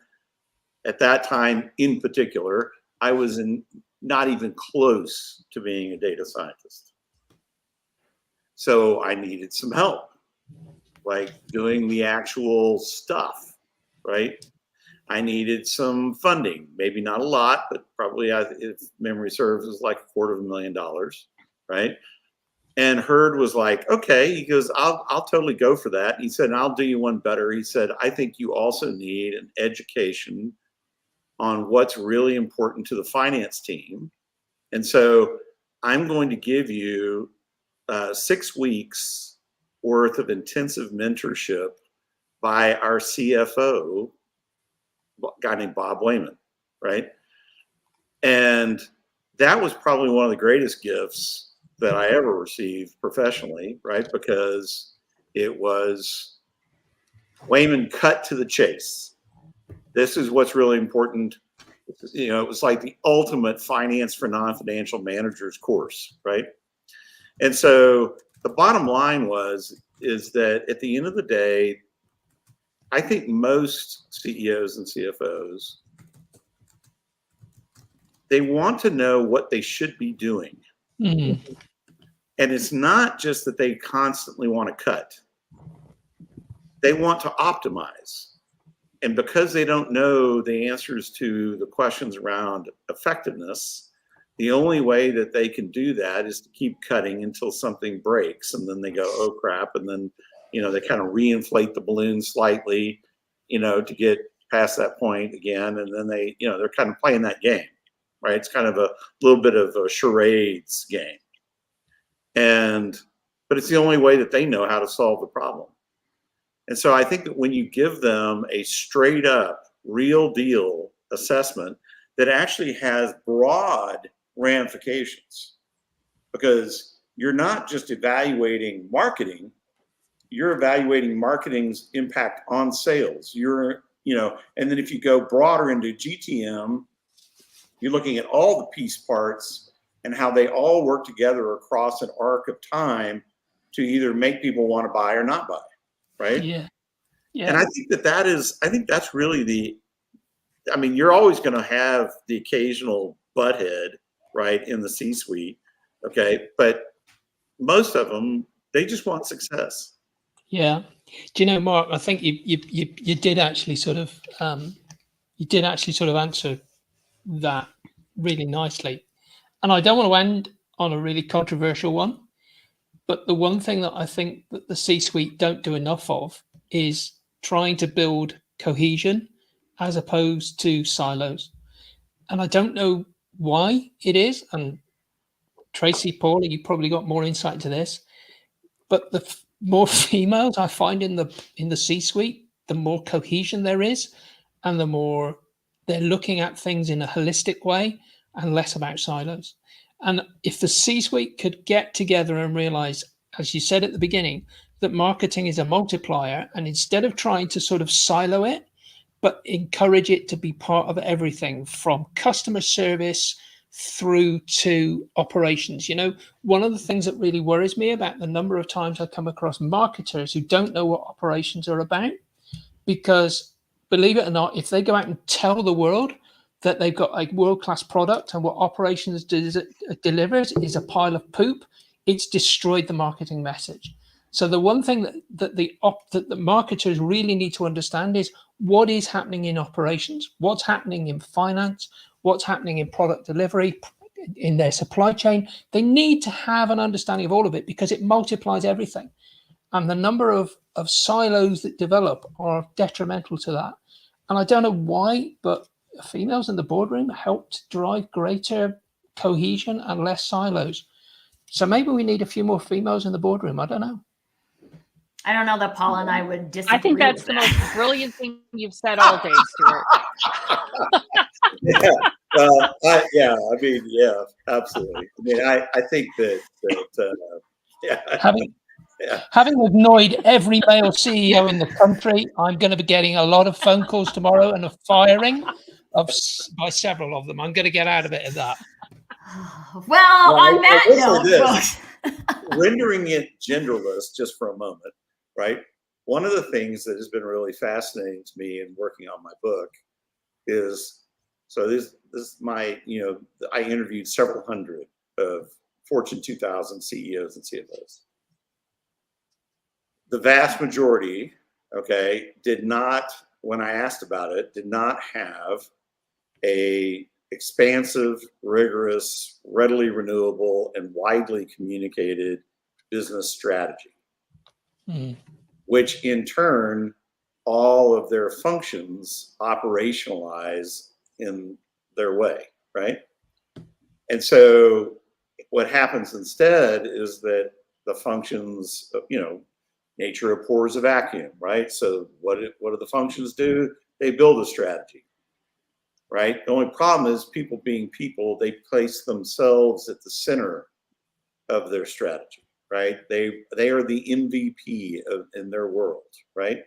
at that time in particular, I was not even close to being a data scientist. So I needed some help, like doing the actual stuff, right? I needed some funding, maybe not a lot, but probably, if memory serves, it was like $250,000, right? And Hurd was like, okay, he goes, I'll totally go for that. He said, and I'll do you one better. He said, I think you also need an education on what's really important to the finance team. And so I'm going to give you 6 weeks worth of intensive mentorship by our CFO, a guy named Bob Wayman, right? And that was probably one of the greatest gifts that I ever received professionally, right? Because it was Wayman cut to the chase. This is what's really important. It was like the ultimate finance for non-financial managers course, right? And so the bottom line is that at the end of the day, I think most CEOs and CFOs, they want to know what they should be doing. Mm-hmm. And it's not just that they constantly want to cut. They want to optimize. And because they don't know the answers to the questions around effectiveness, the only way that they can do that is to keep cutting until something breaks. And then they go, oh crap. And then, they kind of reinflate the balloon slightly, to get past that point again. And then they're kind of playing that game, right? It's kind of a little bit of a charades game. And but it's the only way that they know how to solve the problem. And so I think that when you give them a straight up, real deal assessment that actually has broad ramifications, because you're not just evaluating marketing, you're evaluating marketing's impact on sales. And then if you go broader into GTM, you're looking at all the piece parts and how they all work together across an arc of time to either make people want to buy or not buy, right? Yeah. And I think I think that's really you're always going to have the occasional butthead, right, in the C-suite, okay? But most of them, they just want success. Yeah. Do you know, Mark, I think you did actually sort of answer that really nicely. And I don't want to end on a really controversial one, but the one thing that I think that the C-suite don't do enough of is trying to build cohesion as opposed to silos. And I don't know why it is. And Tracy, Paula, you probably got more insight into this, but the more females I find in the C-suite, the more cohesion there is, and the more they're looking at things in a holistic way and less about silos. And if the C-suite could get together and realize, as you said at the beginning, that marketing is a multiplier, and instead of trying to sort of silo it, but encourage it to be part of everything from customer service through to operations. You know, one of the things that really worries me about the number of times I come across marketers who don't know what operations are about, because believe it or not, if they go out and tell the world that they've got a world-class product and what operations delivers is a pile of poop, it's destroyed the marketing message. So the one thing that the marketers really need to understand is what is happening in operations, what's happening in finance, what's happening in product delivery, in their supply chain. They need to have an understanding of all of it because it multiplies everything. And the number of silos that develop are detrimental to that. And I don't know why, but females in the boardroom helped drive greater cohesion and less silos. So maybe we need a few more females in the boardroom. I don't know. I don't know that Paul and I would disagree. I think that's the most brilliant thing you've said all day, Stuart. Yeah, absolutely. I think that having annoyed every male CEO in the country, I'm going to be getting a lot of phone calls tomorrow and a firing by several of them. I'm going to get out of it at that. Well, on that note, rendering it genderless just for a moment, right? One of the things that has been really fascinating to me in working on my book is, so this is my, I interviewed several hundred of Fortune 2000 CEOs and CFOs. The vast majority, did not, when I asked about it, did not have a expansive, rigorous, readily renewable, and widely communicated business strategy, which in turn, all of their functions operationalize in their way, right? And so what happens instead is that the functions, nature abhors a vacuum, right? So what do the functions do? They build a strategy, right? The only problem is people being people, they place themselves at the center of their strategy, right? They are the MVP in their world, right?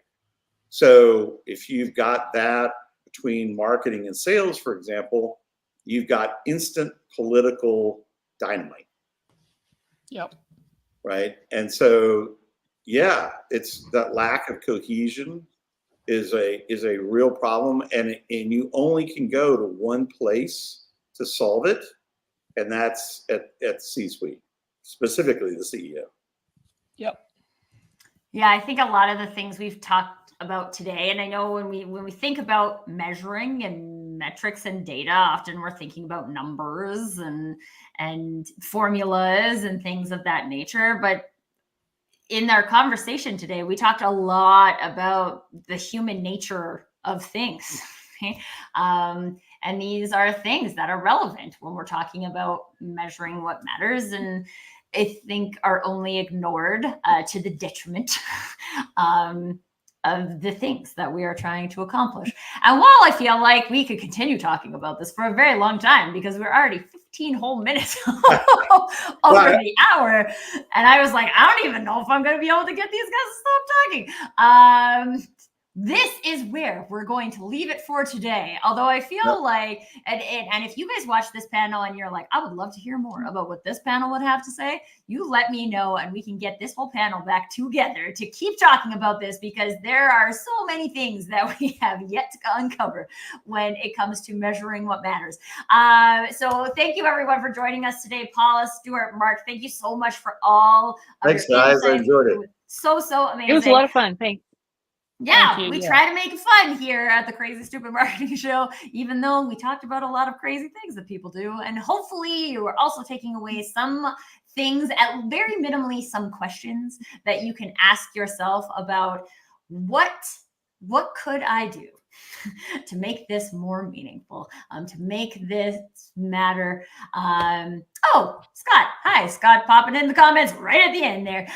So if you've got that between marketing and sales, for example, you've got instant political dynamite. Yep. Right. And so, yeah, it's that lack of cohesion is a real problem, and you only can go to one place to solve it, and that's at C-suite, specifically the CEO. Yep. Yeah, I think a lot of the things we've talked about today, and I know when we think about measuring and metrics and data, often we're thinking about numbers and formulas and things of that nature, but in our conversation today, we talked a lot about the human nature of things. And these are things that are relevant when we're talking about measuring what matters. And I think are only ignored to the detriment of the things that we are trying to accomplish. And while I feel like we could continue talking about this for a very long time, because we're already 15 whole minutes over the hour, and I was like, I don't even know if I'm going to be able to get these guys to stop talking. This is where we're going to leave it for today. Although I feel like, and if you guys watch this panel and you're like, I would love to hear more about what this panel would have to say, you let me know and we can get this whole panel back together to keep talking about this, because there are so many things that we have yet to uncover when it comes to measuring what matters. So thank you everyone for joining us today. Paula, Stuart, Mark, thank you so much for all of Thanks, your guys. insights. I enjoyed it. So amazing. It was a lot of fun. Thanks. Yeah, we try to make it fun here at the Crazy Stupid Marketing Show, even though we talked about a lot of crazy things that people do. And hopefully you are also taking away some things, at very minimally some questions that you can ask yourself about what could I do to make this more meaningful, to make this matter. Oh, Scott. Hi, Scott, popping in the comments right at the end there.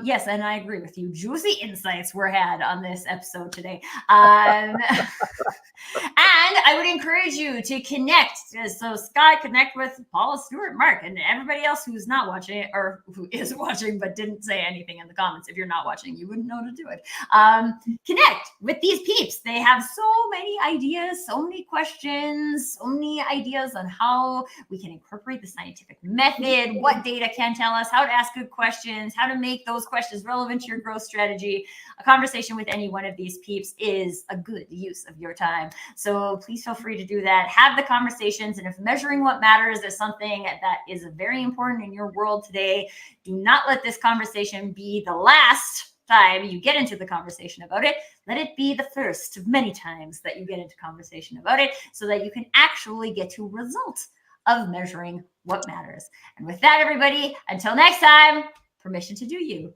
Yes, and I agree with you. Juicy insights were had on this episode today. And I would encourage you to connect. So Scott, connect with Paula, Stuart, Mark, and everybody else who's not watching, or who is watching but didn't say anything in the comments. If you're not watching, you wouldn't know to do it. Connect with these peeps. They have so many ideas, so many questions, so many ideas on how we can incorporate the scientific method, what data can tell us, how to ask good questions, how to make those questions relevant to your growth strategy. A conversation with any one of these peeps is a good use of your time. So please feel free to do that. Have the conversations. And if measuring what matters is something that is very important in your world today, do not let this conversation be the last time you get into the conversation about it. Let it be the first of many times that you get into conversation about it, so that you can actually get to results of measuring what matters. And with that, everybody, until next time, permission to do you.